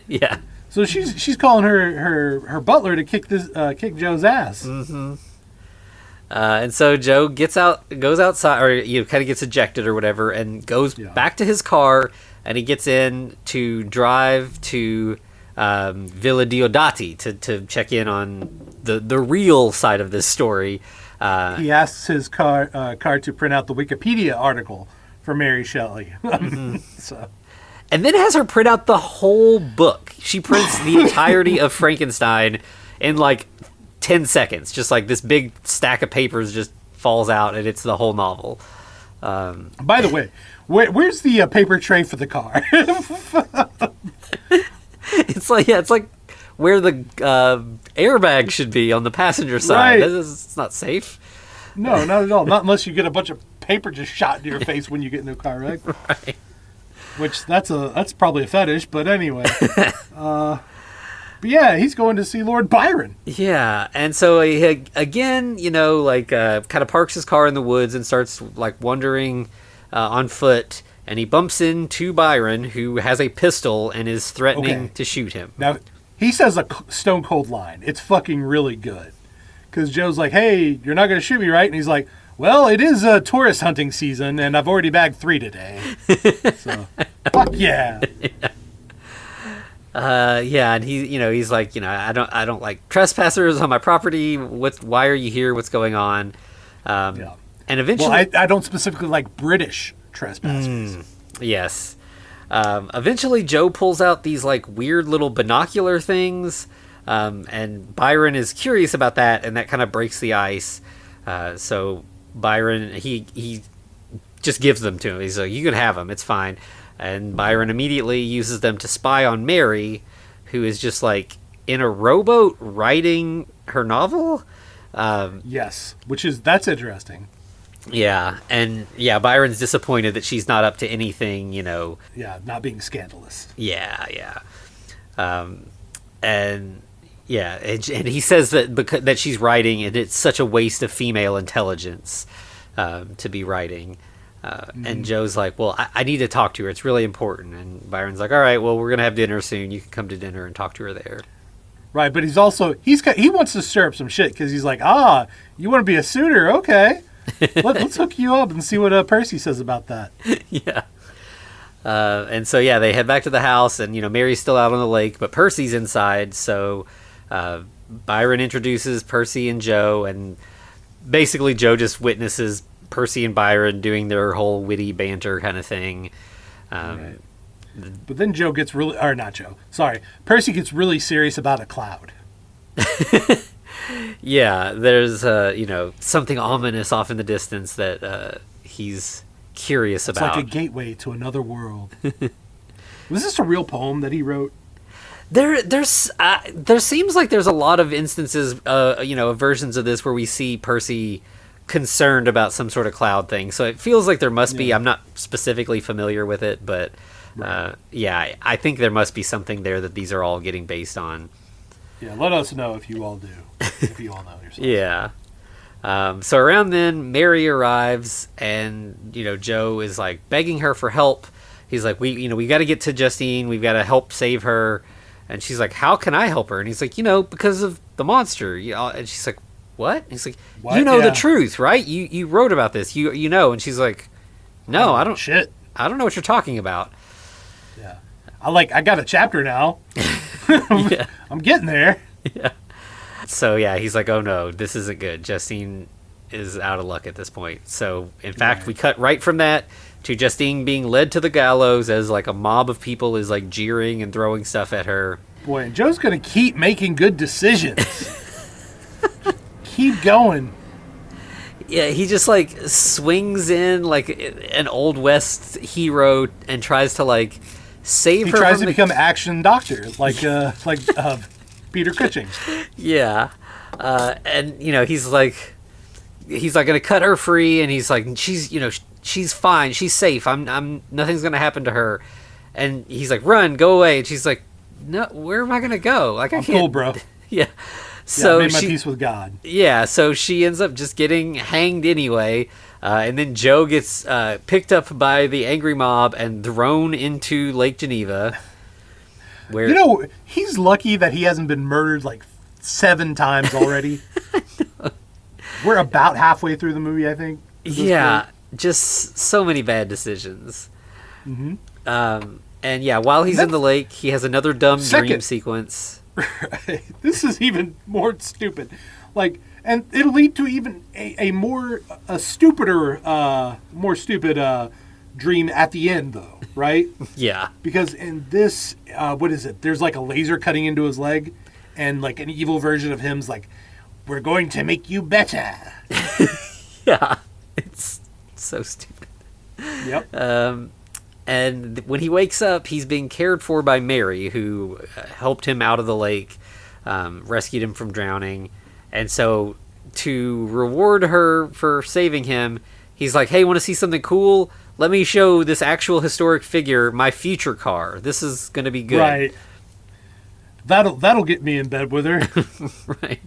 Yeah. So she's calling her butler to kick Joe's ass. Mm-hmm. And so Joe goes outside, or kind of gets ejected or whatever, and goes back to his car, and he gets in to drive to Villa Diodati to check in on the real side of this story. He asks his car to print out the Wikipedia article for Mary Shelley. Mm-hmm. So. And then has her print out the whole book. She prints the entirety of Frankenstein in like 10 seconds. Just like this big stack of papers just falls out, and it's the whole novel. By the way, where's the paper tray for the car? It's like where the airbag should be on the passenger side. Right. It's not safe. No, not at all. Not unless you get a bunch of paper just shot into your face when you get into a car wreck. Right. Which that's probably a fetish, but anyway. But yeah, he's going to see Lord Byron. Yeah, and so he again, kind of parks his car in the woods and starts like wandering on foot, and he bumps into Byron, who has a pistol and is threatening to shoot him. Now, he says a stone cold line. It's fucking really good. Because Joe's like, hey, you're not going to shoot me, right? And he's like, well, it is tourist hunting season, and I've already bagged 3 today. So, fuck yeah. And he's like, I don't like trespassers on my property. Why are you here? What's going on? And eventually, well, I don't specifically like British trespassers. Yes. Eventually, Joe pulls out these like weird little binocular things, and Byron is curious about that, and that kind of breaks the ice. So Byron, he just gives them to him. He's like, you can have them. It's fine. And Byron immediately uses them to spy on Mary, who is just like in a rowboat writing her novel. Yes, that's interesting. Yeah, and Byron's disappointed that she's not up to anything, Yeah, not being scandalous. Yeah. And he says that she's writing, and it's such a waste of female intelligence to be writing. And Joe's like, well, I need to talk to her. It's really important. And Byron's like, all right, well, we're going to have dinner soon. You can come to dinner and talk to her there. Right, but he wants to stir up some shit because he's like, you want to be a suitor? Okay. Let's hook you up and see what Percy says about that. Yeah. And so, they head back to the house, and, Mary's still out on the lake, but Percy's inside. So Byron introduces Percy and Joe, and basically Joe just witnesses Percy and Byron doing their whole witty banter kind of thing. Right. But then Percy gets really serious about a cloud. Yeah, there's something ominous off in the distance that he's curious about. It's like a gateway to another world. Was this a real poem that he wrote? There seems like there's a lot of instances, versions of this where we see Percy concerned about some sort of cloud thing. So it feels like there must be. I'm not specifically familiar with it, but I think there must be something there that these are all getting based on. Yeah, let us know if you all do. If you all know yourself. Yeah. So around then, Mary arrives, and Joe is like begging her for help. He's like, we got to get to Justine. We've got to help save her. And she's like, how can I help her? And he's like, because of the monster. And she's like, what? And he's like, what? The truth, right? You wrote about this. You know. And she's like, no, I don't. Shit. I don't know what you're talking about. Yeah. I got a chapter now. Yeah. I'm getting there. Yeah. So he's like, oh no, this isn't good. Justine is out of luck at this point. So in fact, we cut right from that to Justine being led to the gallows as like a mob of people is like jeering and throwing stuff at her. Boy, and Joe's gonna keep making good decisions. Keep going. Yeah, he just like swings in like an Old West hero and tries to like save her. He tries to become action doctor, like Peter Cushing. Yeah, and he's like gonna cut her free, and he's like, she's fine, she's safe. I'm nothing's gonna happen to her, and he's like, run, go away, and she's like, no, where am I gonna go? Like I'm cool, bro. Yeah. So I made my peace with God. Yeah, so she ends up just getting hanged anyway, and then Joe gets picked up by the angry mob and thrown into Lake Geneva. Where he's lucky that he hasn't been murdered like 7 times already. We're about halfway through the movie, I think. Yeah, just so many bad decisions. Mm-hmm. And while he's in the lake, he has another dumb dream sequence. Right. This is even more stupid. And it'll lead to even a stupider dream at the end, though, right? Yeah. Because in this, what is it? There's like a laser cutting into his leg, and like an evil version of him's like, "We're going to make you better." Yeah, it's so stupid. Yep. And when he wakes up, he's being cared for by Mary, who helped him out of the lake, rescued him from drowning. And so to reward her for saving him, he's like, hey, want to see something cool? Let me show this actual historic figure my future car. This is going to be good. Right. That'll get me in bed with her. Right.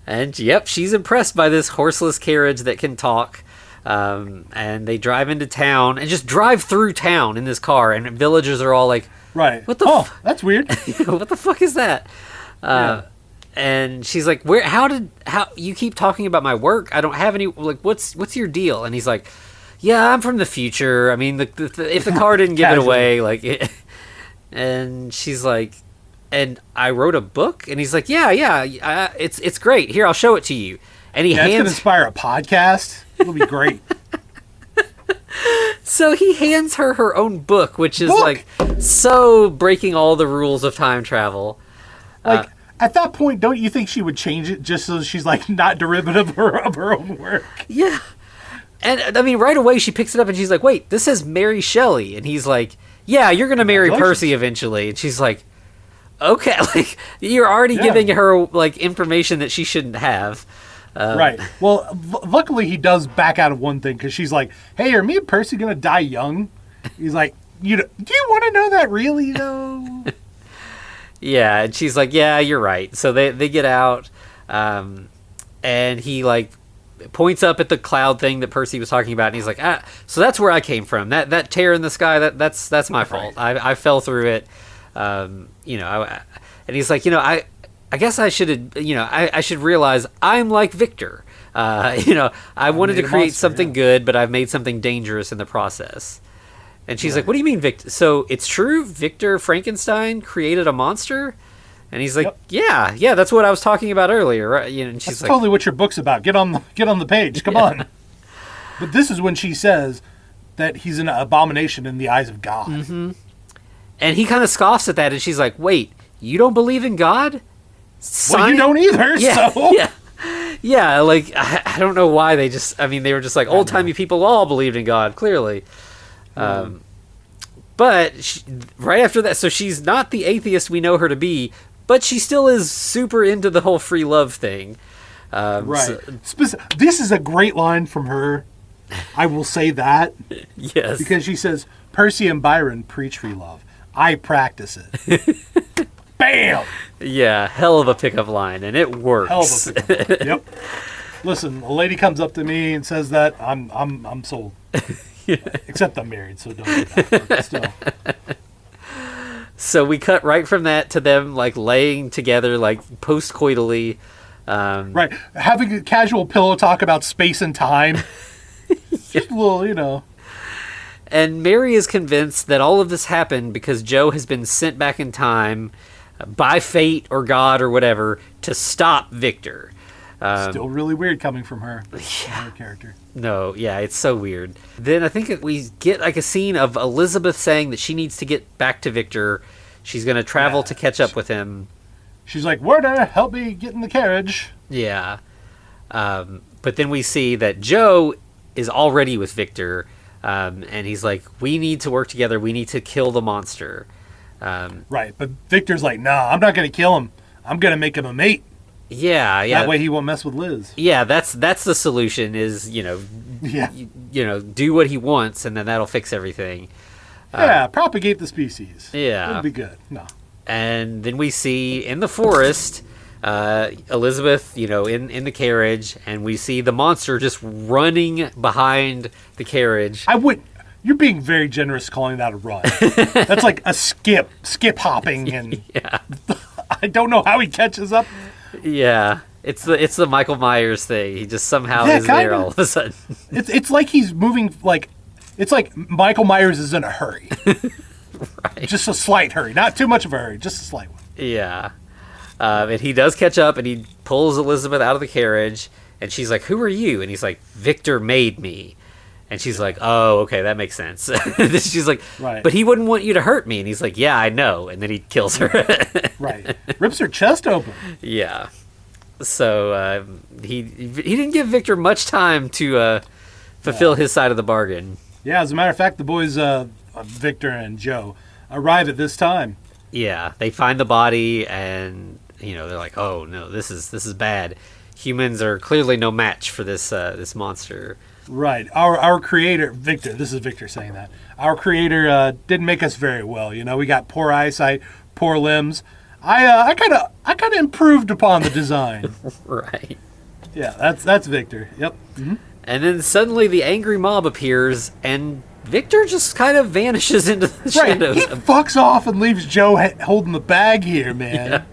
And, yep, she's impressed by this horseless carriage that can talk. And they drive into town and just drive through town in this car. And villagers are all like, right. What the that's weird. what the fuck is that? And she's like, how you keep talking about my work? I don't have any, like, what's your deal? And he's like, yeah, I'm from the future. I mean, if the car didn't give it away, like, and she's like, and I wrote a book, and he's like, yeah, it's great. Here, I'll show it to you. And it's gonna inspire a podcast. It'll be great. So he hands her own book, which is like so breaking all the rules of time travel. Like at that point, don't you think she would change it just so she's like not derivative of her own work? Yeah. And I mean, right away she picks it up and she's like, wait, this says Mary Shelley. And he's like, yeah, you're going to marry Percy eventually. And she's like, okay, like you're already giving her like information that she shouldn't have. Right. Well, luckily he does back out of one thing because she's like, hey, are me and Percy going to die young? He's like, do you want to know that really, though? Yeah, and she's like, yeah, you're right. So they get out, and he like points up at the cloud thing that Percy was talking about, and he's like, so that's where I came from. That tear in the sky, that's my fault. I fell through it. And he's like, I guess I should, I should realize I'm like Victor. I wanted to create something good, but I've made something dangerous in the process. And she's like, what do you mean, Victor? So it's true, Victor Frankenstein created a monster? And he's like, yeah, that's what I was talking about earlier, right? And she's that's totally what your book's about. Get on the page. Come on. But this is when she says that he's an abomination in the eyes of God. Mm-hmm. And he kind of scoffs at that, and she's like, wait, you don't believe in God? Well, you don't either, so... Yeah, like, I don't know why they were just like, old-timey people all believed in God, clearly. But right after that, so she's not the atheist we know her to be, but she still is super into the whole free love thing. Right. This is a great line from her. I will say that. Yes. Because she says, Percy and Byron preach free love. I practice it. Bam! Yeah, hell of a pickup line, and it works. Hell of a pickup line. Yep. Listen, a lady comes up to me and says that, I'm sold. Yeah. Except I'm married, so don't do that. But still. So we cut right from that to them like laying together, like post-coitally. Right, having a casual pillow talk about space and time. Just a little, And Mary is convinced that all of this happened because Joe has been sent back in time by fate or God or whatever to stop Victor. Still really weird coming from her. Yeah. Her character. No, yeah, it's so weird. Then I think we get like a scene of Elizabeth saying that she needs to get back to Victor. She's going to travel to catch up with him. She's like, Werner, help me get in the carriage. Yeah. But then we see that Joe is already with Victor. And he's like, we need to work together. We need to kill the monster. Right, but Victor's like, nah, I'm not going to kill him. I'm going to make him a mate. Yeah. That way he won't mess with Liz. Yeah, that's the solution is, do what he wants, and then that'll fix everything. Propagate the species. Yeah. It'll be good. No. And then we see in the forest, Elizabeth, in the carriage, and we see the monster just running behind the carriage. You're being very generous calling that a run. That's like a skip hopping, and yeah. I don't know how he catches up. Yeah, it's the Michael Myers thing. He just somehow is there all of a sudden. It's like he's moving it's like Michael Myers is in a hurry. Right. Just a slight hurry, not too much of a hurry, just a slight one. Yeah, and he does catch up, and he pulls Elizabeth out of the carriage, and she's like, "Who are you?" And he's like, "Victor made me." And she's like, "Oh, okay, that makes sense." She's like, right. "But he wouldn't want you to hurt me." And he's like, "Yeah, I know." And then he kills her. Right. Rips her chest open. Yeah. So he didn't give Victor much time to fulfill his side of the bargain. Yeah, as a matter of fact, the boys, Victor and Joe, arrive at this time. Yeah, they find the body, and they're like, "Oh no, this is bad." humans are clearly no match for this monster. Right. Our creator, Victor, this is Victor saying that. Our creator didn't make us very well. We got poor eyesight, poor limbs. I kind of improved upon the design. Right. Yeah, that's Victor. Yep. Mm-hmm. And then suddenly the angry mob appears, and Victor just kind of vanishes into the shadows. He fucks off and leaves Joe holding the bag here, man.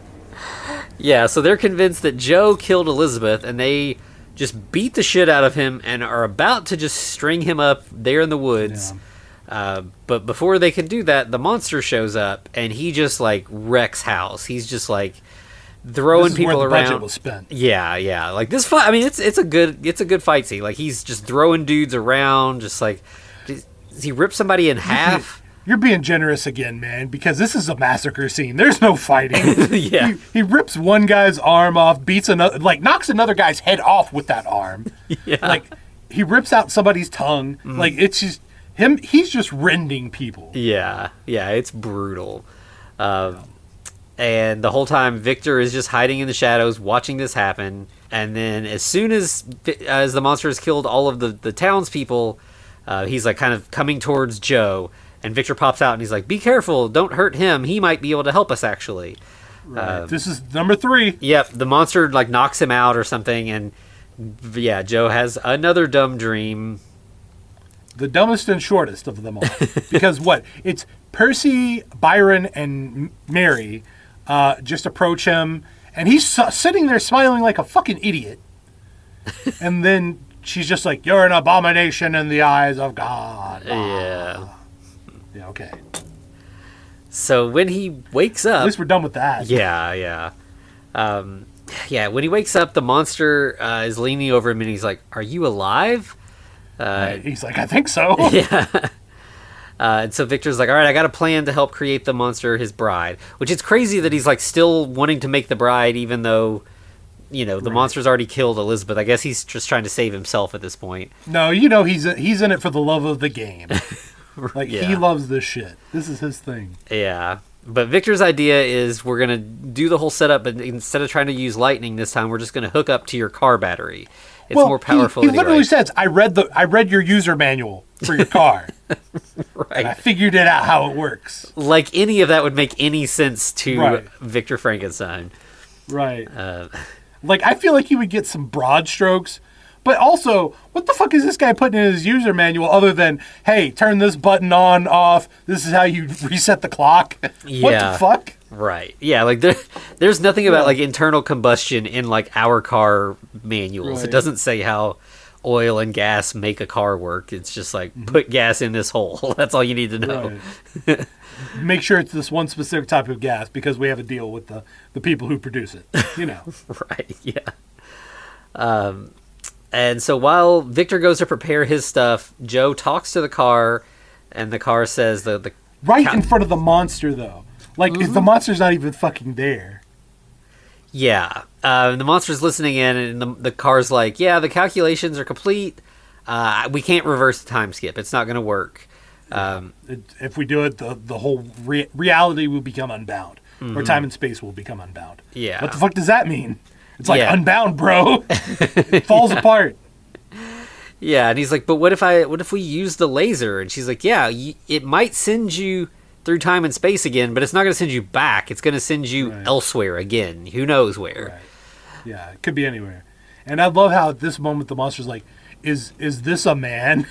Yeah, so they're convinced that Joe killed Elizabeth, and they just beat the shit out of him and are about to just string him up there in the woods. Yeah. But before they can do that, the monster shows up, and he just, like, wrecks house. He's just, like, throwing people where the around. Budget was spent. Yeah. Like, this fight, I mean, it's a good fight scene. Like, he's just throwing dudes around, just, like, he rips somebody in half. You're being generous again, man, because this is a massacre scene. There's no fighting. Yeah. He rips one guy's arm off, beats another, like, knocks another guy's head off with that arm. Yeah. Like, he rips out somebody's tongue. Mm. Like, it's just him. He's just rending people. Yeah, it's brutal. And the whole time, Victor is just hiding in the shadows, watching this happen. And then as soon as the monster has killed all of the townspeople, he's, like, kind of coming towards Joe. And Victor pops out and he's like, "Be careful, don't hurt him. He might be able to help us, actually." Right. This is number 3. Yep, the monster, like, knocks him out or something. And, yeah, Joe has another dumb dream. The dumbest and shortest of them all. Because what? It's Percy, Byron, and Mary just approach him. And he's sitting there smiling like a fucking idiot. And then she's just like, "You're an abomination in the eyes of God." Yeah. Yeah, okay. So when he wakes up... At least we're done with that. Yeah. When he wakes up, the monster is leaning over him and he's like, "Are you alive?" He's like, "I think so." Yeah. And so Victor's like, "All right, I got a plan to help create the monster, his bride." Which is crazy that he's, like, still wanting to make the bride even though, the monster's already killed Elizabeth. I guess he's just trying to save himself at this point. No, he's in it for the love of the game. Like, he loves this shit. This is his thing. Yeah. But Victor's idea is we're going to do the whole setup, but instead of trying to use lightning this time, we're just going to hook up to your car battery. It's more powerful. He literally says, I read your user manual for your car. Right. And I figured it out how it works. Like any of that would make any sense to Victor Frankenstein. Right. Like, I feel like he would get some broad strokes. But also, what the fuck is this guy putting in his user manual other than, "Hey, turn this button on, off, this is how you reset the clock"? Yeah. What the fuck? Right. Yeah, like, there's nothing about, like, internal combustion in, like, our car manuals. Right. It doesn't say how oil and gas make a car work. It's just like, put gas in this hole. That's all you need to know. Right. Make sure it's this one specific type of gas because we have a deal with the people who produce it. Right, yeah. And so while Victor goes to prepare his stuff, Joe talks to the car, and the car says the right in front of the monster, though. Like, the monster's not even fucking there. Yeah. The monster's listening in, and the car's like, "Yeah, the calculations are complete. We can't reverse the time skip. It's not going to work." If we do it, the whole reality will become unbound. Or time and space will become unbound. Yeah. What the fuck does that mean? It's like, Unbound, bro. It falls apart. Yeah, and he's like, "But what if we use the laser?" And she's like, "Yeah, it might send you through time and space again, but it's not going to send you back. It's going to send you elsewhere again. Who knows where?" Right. Yeah, it could be anywhere. And I love how at this moment the monster's like, is this a man?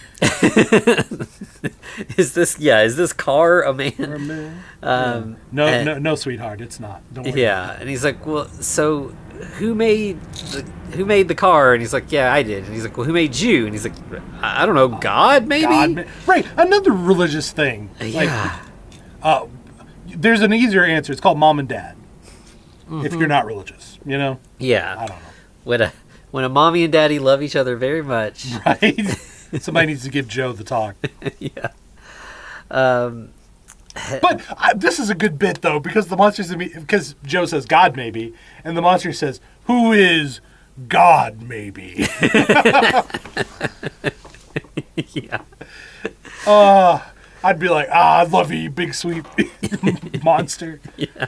Is this car a man? Or a man? No, sweetheart, it's not. Don't worry. Yeah, and he's like, "Well, so who made the car?" And he's like, "Yeah, I did." And he's like, "Well, who made you?" And he's like, "I don't know, God, maybe." Right, another religious thing. Yeah. Like, there's an easier answer. It's called mom and dad. If you're not religious, Yeah. I don't know. When a mommy and daddy love each other very much. Right. Somebody needs to give Joe the talk. Yeah. But this is a good bit, though, because because Joe says God maybe, and the monster says, "Who is God maybe?" Yeah. I'd be like, "I love you, big sweet monster." Yeah.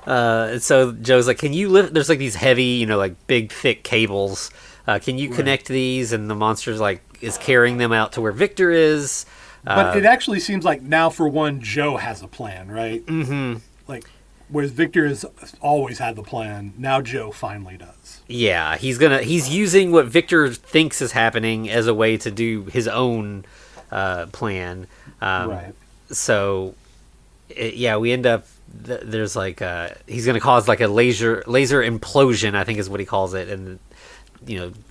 And so Joe's like, can you lift? There's like these heavy, like big, thick cables. Can you connect these? And the monster's like, is carrying them out to where Victor is. But it actually seems like now, for one, Joe has a plan, right? Mm-hmm. Like, whereas Victor has always had the plan, now Joe finally does. Yeah, he's using what Victor thinks is happening as a way to do his own plan. Right. So, we end up. There's like he's going to cause like a laser implosion, I think is what he calls it, and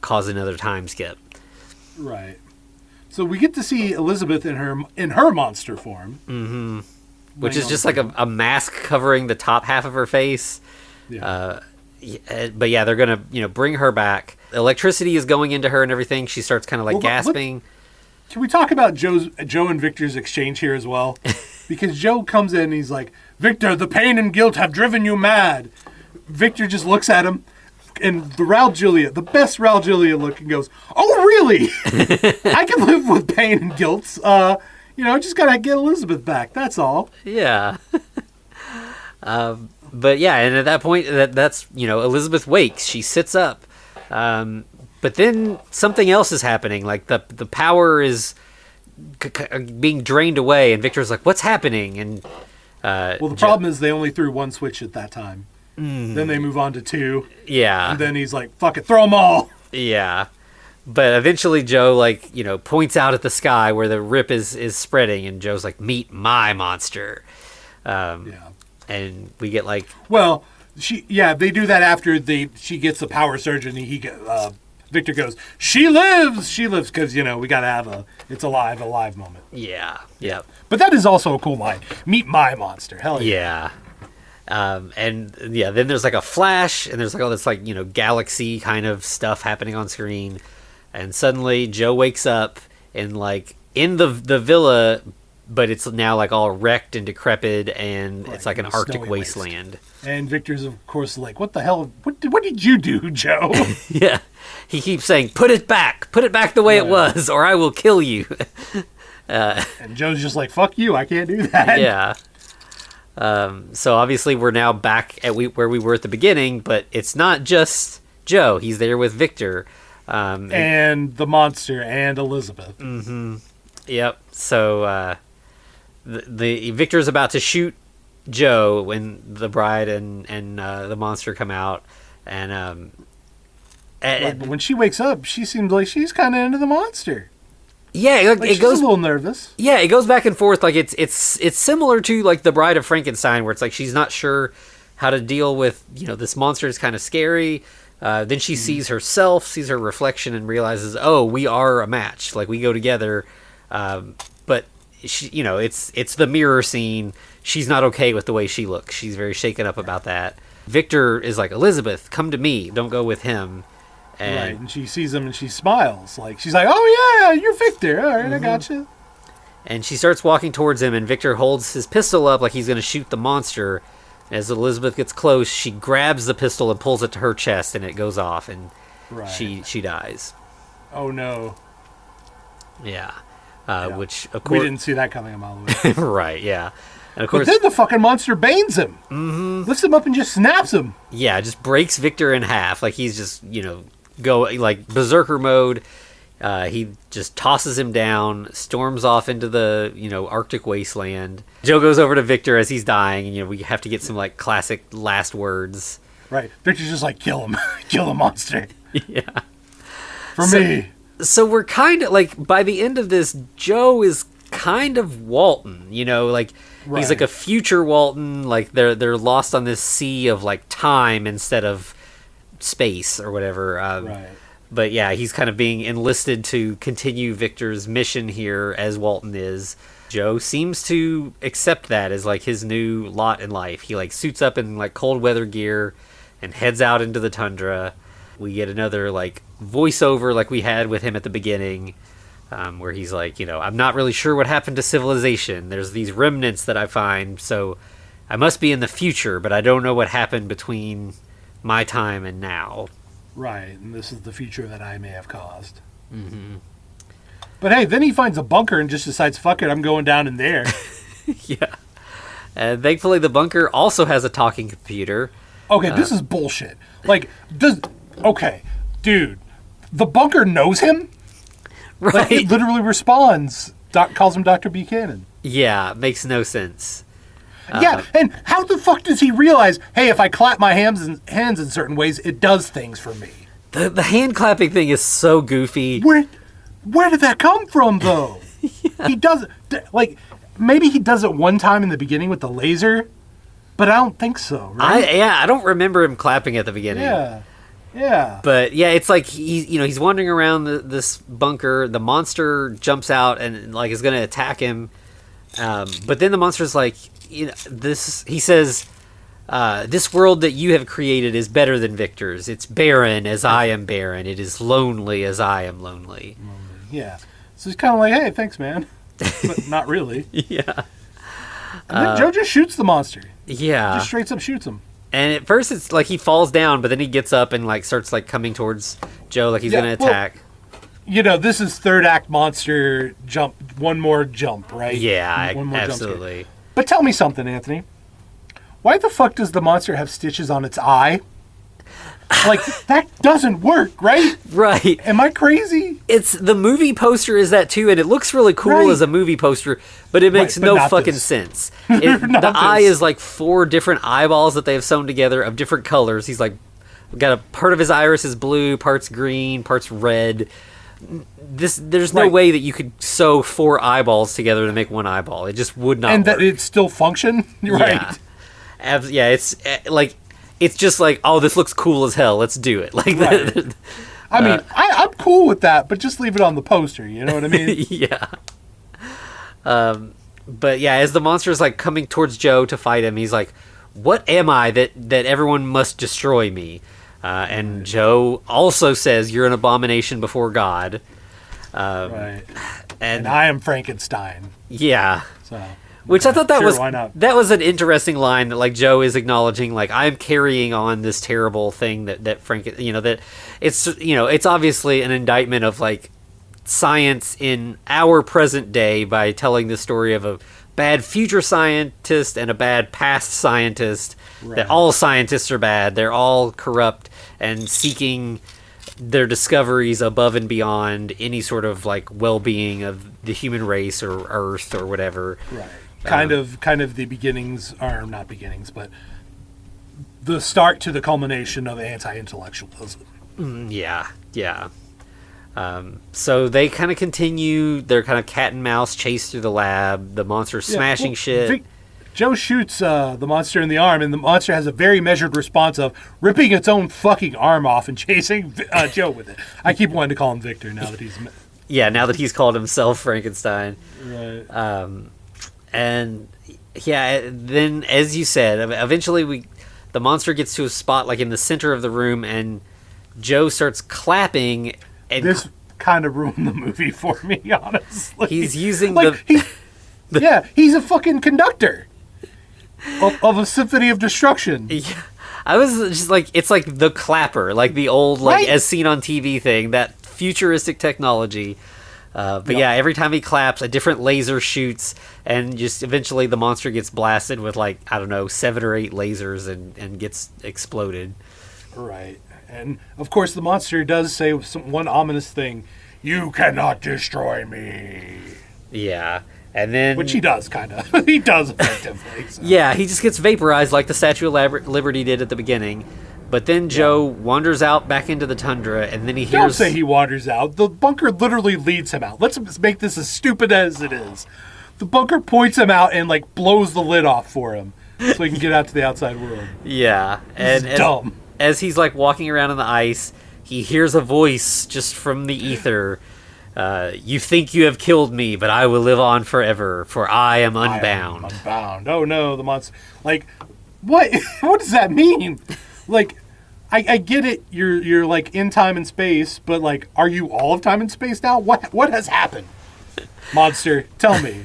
cause another time skip. Right. So we get to see Elizabeth in her monster form. Mm-hmm. Which is just like a mask covering the top half of her face. Yeah. But yeah, they're going to, bring her back. Electricity is going into her and everything. She starts kind of like gasping. Can we talk about Joe and Victor's exchange here as well? Because Joe comes in and he's like, Victor, the pain and guilt have driven you mad. Victor just looks at him, and the best Raul Julia look, and goes, oh, really? I can live with pain and guilt. Just got to get Elizabeth back. That's all. Yeah. But yeah, and at that point, that's Elizabeth wakes. She sits up. But then something else is happening. Like the power is being drained away, and Victor's like, what's happening? And the problem is they only threw one switch at that time. Then they move on to two. Yeah. And then he's like, fuck it, throw them all. Yeah. But eventually Joe, points out at the sky where the rip is spreading, and Joe's like, meet my monster. And we get like... Well, they do that after she gets the power surge, and Victor goes, she lives, because, we got to have it's a live moment. Yeah, yeah. But that is also a cool line. Meet my monster. Hell yeah. And then there's like a flash, and there's like all this galaxy kind of stuff happening on screen. And suddenly Joe wakes up in the villa, but it's now like all wrecked and decrepit, and it's like an Arctic wasteland. And Victor's of course like, what the hell? What did you do, Joe? Yeah, he keeps saying, put it back the way it was, or I will kill you. And Joe's just like, fuck you, I can't do that. Yeah. So obviously we're now back at where we were at the beginning, but it's not just Joe. He's there with Victor. And the monster and Elizabeth. Mm-hmm. Yep. So the Victor's about to shoot Joe when the bride and the monster come out, and but when she wakes up, she seems like she's kind of into the monster. Yeah, she's a little nervous. Yeah, it goes back and forth. Like it's similar to like the Bride of Frankenstein, where it's like she's not sure how to deal with this monster is kind of scary. Then she sees herself, sees her reflection, and realizes, oh, we are a match. Like, we go together. But, she, it's the mirror scene. She's not okay with the way she looks. She's very shaken up about that. Victor is like, Elizabeth, come to me. Don't go with him. And she sees him and she smiles. She's like, oh, yeah, you're Victor. All right, I gotcha. And she starts walking towards him, and Victor holds his pistol up like he's going to shoot the monster. As Elizabeth gets close, she grabs the pistol and pulls it to her chest, and it goes off, and she dies. Oh, no. Yeah. Which, of course... We didn't see that coming a mile away. Right, yeah. And of course, but then the fucking monster banes him. Mm-hmm. Lifts him up and just snaps him. Yeah, just breaks Victor in half. Like, he's just, go, like, berserker mode. He just tosses him down, storms off into the, Arctic wasteland. Joe goes over to Victor as he's dying, and, we have to get some, classic last words. Right. Victor's just like, kill him. Kill the monster. Yeah. For me. So we're kind of, by the end of this, Joe is kind of Walton, he's like a future Walton, they're lost on this sea of, time instead of space or whatever. Right. But yeah, he's kind of being enlisted to continue Victor's mission here as Walton is. Joe seems to accept that as his new lot in life. He suits up in cold weather gear and heads out into the tundra. We get another voiceover like we had with him at the beginning, where he's I'm not really sure what happened to civilization. There's these remnants that I find, so I must be in the future, but I don't know what happened between my time and now. Right, and this is the future that I may have caused. Mm-hmm. But hey, then he finds a bunker and just decides, fuck it, I'm going down in there. Yeah. And thankfully, the bunker also has a talking computer. Okay, this is bullshit. Like, okay, dude, the bunker knows him? Right. Like, it literally responds, calls him Dr. Buchanan. Yeah, makes no sense. Yeah, and how the fuck does he realize, hey, if I clap my hands in certain ways, it does things for me? The hand clapping thing is so goofy. Where did that come from, though? Yeah. He does it, like, maybe he does it one time in the beginning with the laser, but I don't think so, right? I don't remember him clapping at the beginning. Yeah. But yeah, it's like he's wandering around this bunker. The monster jumps out and like is going to attack him. But then the monster's like, he says, this world that you have created is better than Victor's. It's barren as I am barren. It is lonely as I am lonely. Yeah. So he's kind of like, hey, thanks, man. But not really. Yeah. And then Joe just shoots the monster. Yeah. Just straight up shoots him. And at first it's like he falls down, but then he gets up and like starts like coming towards Joe like he's going to attack. This is third act monster jump. One more jump, right? Yeah, one more absolutely. But tell me something, Anthony. Why the fuck does the monster have stitches on its eye? Like, that doesn't work, right? Right. Am I crazy? It's the movie poster is that too, and it looks really cool as a movie poster, but it makes no fucking sense. The eye is like 4 different eyeballs that they have sewn together of different colors. He's like, got a part of his iris is blue, parts green, parts red. There's no way that you could sew 4 eyeballs together to make one eyeball. It just would not work. And that it still function? Right. Yeah, it's like, it's just like, oh, this looks cool as hell. Let's do it. Like, right. I mean, I'm cool with that, but just leave it on the poster. You know what I mean? Yeah. But yeah, as the monster is like coming towards Joe to fight him, he's like, "What am I that everyone must destroy me?" And Joe also says, "You're an abomination before God." Right. And I am Frankenstein. Yeah. So. Which I thought that was an interesting line that like Joe is acknowledging, like, I'm carrying on this terrible thing that that it's obviously an indictment of like science in our present day by telling the story of a bad future scientist and a bad past scientist. Right. That all scientists are bad. They're all corrupt and seeking their discoveries above and beyond any sort of like well-being of the human race or Earth or whatever. Right. Kind of the beginnings, or not beginnings, but the start to the culmination of anti-intellectualism. Yeah. So they kind of continue their kind of cat and mouse chase through the lab. The monster's smashing shit. Joe shoots the monster in the arm, and the monster has a very measured response of ripping its own fucking arm off and chasing Joe with it. I keep wanting to call him Victor now that he's... Yeah, now that he's called himself Frankenstein. Right. And yeah, then as you said, eventually the monster gets to a spot like in the center of the room, and Joe starts clapping. And this kind of ruined the movie for me, honestly. He's using he's a fucking conductor of a symphony of destruction. Yeah, I was just like, it's like the clapper, like the old like as seen on TV thing, that futuristic technology. But yeah, every time he claps, a different laser shoots, and just eventually the monster gets blasted with like, I don't know, 7 or 8 lasers and gets exploded. Right. And of course the monster does say one ominous thing, "You cannot destroy me." Yeah. And then, which he does, kind of. He does effectively. So. Yeah, he just gets vaporized like the Statue of Liberty did at the beginning. But then Joe wanders out back into the tundra, and then he hears... Don't say he wanders out. The bunker literally leads him out. Let's make this as stupid as it is. The bunker points him out and, like, blows the lid off for him so he can get out to the outside world. Yeah. And dumb. As he's, like, walking around on the ice, he hears a voice just from the ether. You think you have killed me, but I will live on forever, for I am unbound. Unbound. Oh, no, the monster... Like, what? What does that mean? Like, I get it. You're like in time and space, but like, are you all of time and space now? What has happened? Monster, tell me.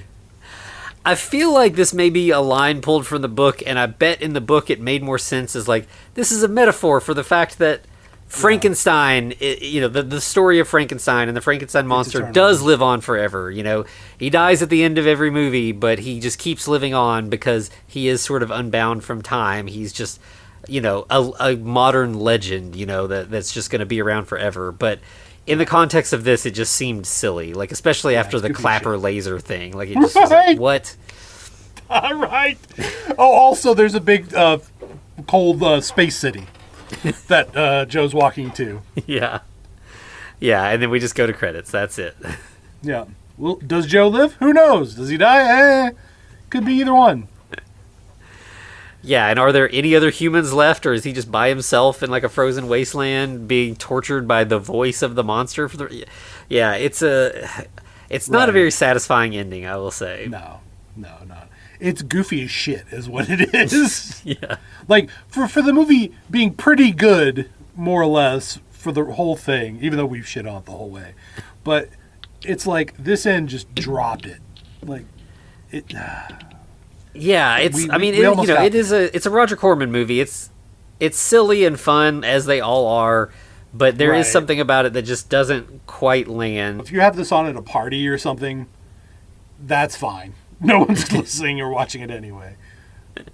I feel like this may be a line pulled from the book, and I bet in the book it made more sense as like, this is a metaphor for the fact that Frankenstein, the story of Frankenstein and the Frankenstein monster does live on forever. He dies at the end of every movie, but he just keeps living on because he is sort of unbound from time. He's just, a modern legend, that's just going to be around forever. But in the context of this, it just seemed silly, like especially after the clapper laser thing. Like it just was like, what? All right. Oh, also, there's a big cold space city that Joe's walking to. Yeah, and then we just go to credits. That's it. Yeah. Well, does Joe live? Who knows? Does he die? Could be either one. Yeah, and are there any other humans left, or is he just by himself in like a frozen wasteland, being tortured by the voice of the monster? Yeah, it's not a very satisfying ending, I will say. No, not. It's goofy as shit, is what it is. Yeah, like for the movie being pretty good, more or less, for the whole thing, even though we've shit on it the whole way, but it's like this end just dropped it, like it. Yeah, it's a Roger Corman movie. It's silly and fun as they all are, but there is something about it that just doesn't quite land. If you have this on at a party or something, that's fine. No one's listening or watching it anyway.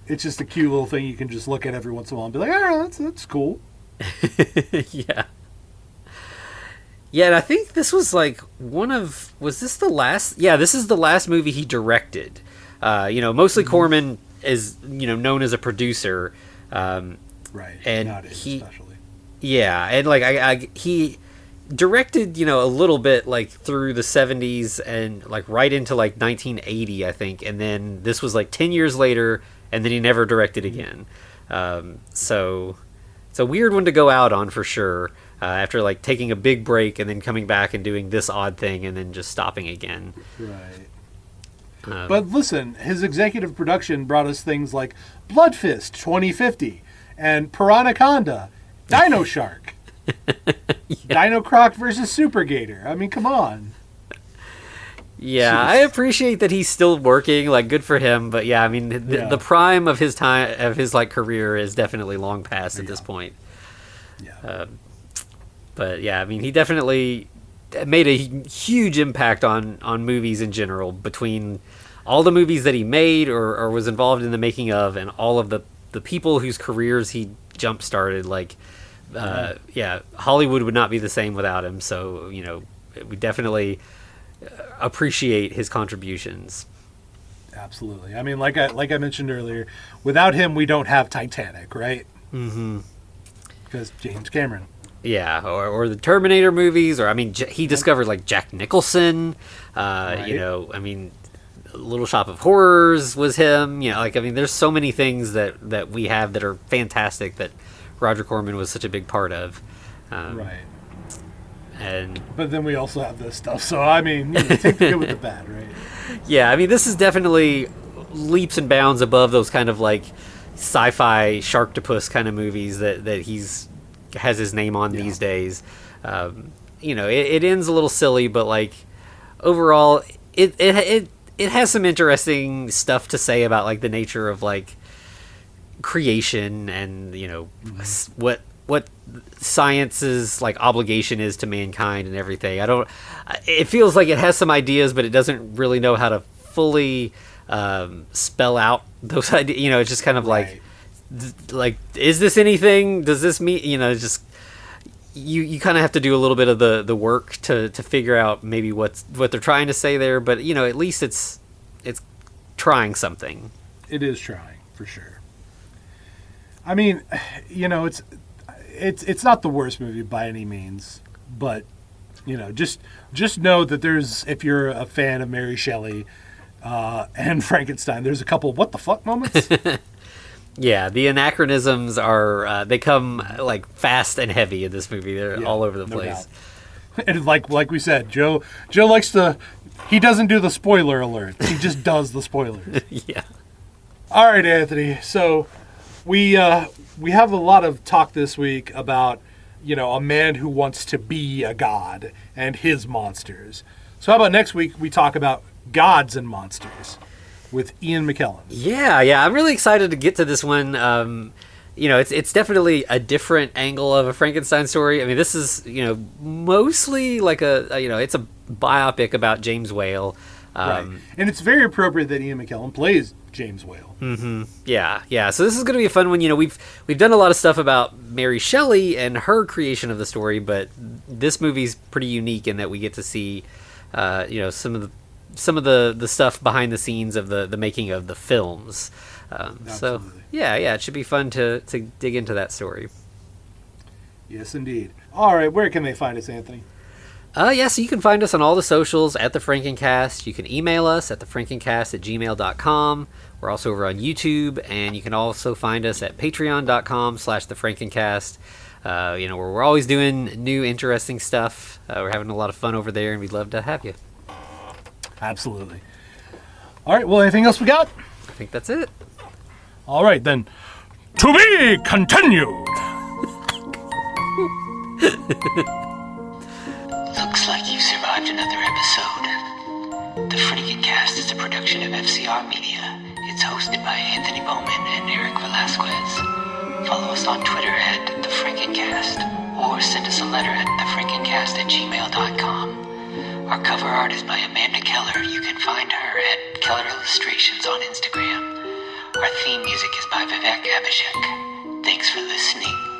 It's just a cute little thing you can just look at every once in a while and be like, "Oh, that's cool." Yeah. Yeah, and I think this was like was this the last? Yeah, this is the last movie he directed. Mostly Corman is, known as a producer. Right. And nowadays, especially. Yeah, and like he directed, a little bit like through the 70s and like right into like 1980, I think. And then this was like 10 years later, and then he never directed again. So it's a weird one to go out on for sure. After like taking a big break and then coming back and doing this odd thing and then just stopping again. Right. But listen, his executive production brought us things like Blood Fist 2050 and Piranhaconda, Dino Shark, Dino Croc versus Super Gator. I mean, come on. Yeah, I appreciate that he's still working. Like, good for him. But yeah, I mean, the prime of his time of his like career is definitely long past at this point. Yeah. But yeah, I mean, he definitely made a huge impact on movies in general, between all the movies that he made or was involved in the making of, and all of the people whose careers he jump started. Like, Hollywood would not be the same without him. So, we definitely appreciate his contributions. Absolutely. I mean, like I mentioned earlier, without him, we don't have Titanic, right? Mm-hmm. Because James Cameron. Yeah, or the Terminator movies, or I mean, he discovered like Jack Nicholson. I mean, Little Shop of Horrors was him. There's so many things that we have that are fantastic that Roger Corman was such a big part of. Right. But then we also have this stuff. So I mean, take the good with the bad, right? Yeah, I mean, this is definitely leaps and bounds above those kind of like sci-fi Sharktopus kind of movies that he's has his name on these days. It ends a little silly, but like overall it has some interesting stuff to say about like the nature of like creation and what science's like obligation is to mankind and everything. It feels like it has some ideas, but it doesn't really know how to fully spell out those ideas. It's just kind of like, is this anything? Does this mean, just you kind of have to do a little bit of the work to figure out maybe what they're trying to say there, but at least it's trying something. It is trying, for sure. I mean, it's not the worst movie by any means, but just know that if you're a fan of Mary Shelley and Frankenstein, there's a couple what the fuck moments. Yeah, the anachronisms are they come like fast and heavy in this movie. They're all over the place. And like we said, Joe likes to. He doesn't do the spoiler alert. He just does the spoilers. Yeah. All right, Anthony. So we have a lot of talk this week about a man who wants to be a god and his monsters. So how about next week we talk about gods and monsters with Ian McKellen? Yeah, I'm really excited to get to this one. it's definitely a different angle of a Frankenstein story. I mean, this is, mostly like it's a biopic about James Whale. Right. And it's very appropriate that Ian McKellen plays James Whale. Mm-hmm. Yeah. So this is going to be a fun one. We've done a lot of stuff about Mary Shelley and her creation of the story, but this movie's pretty unique in that we get to see, some of the stuff behind the scenes of the making of the films. So yeah, it should be fun to dig into that story. Yes, indeed. All right, where can they find us, Anthony? So you can find us on all the socials at The Frankencast. You can email us at thefrankencast@gmail.com. We're also over on YouTube, and you can also find us at patreon.com/thefrankencast. Where we're always doing new, interesting stuff. We're having a lot of fun over there, and we'd love to have you. Absolutely. All right, well, anything else we got? I think that's it. All right, then. To be continued! Looks like you survived another episode. The Frankencast is a production of FCR Media. It's hosted by Anthony Bowman and Eric Velasquez. Follow us on Twitter at The Frankencast, or send us a letter at thefrankencast@gmail.com. Our cover art is by Amanda Keller. You can find her at Keller Illustrations on Instagram. Our theme music is by Vivek Abhishek. Thanks for listening.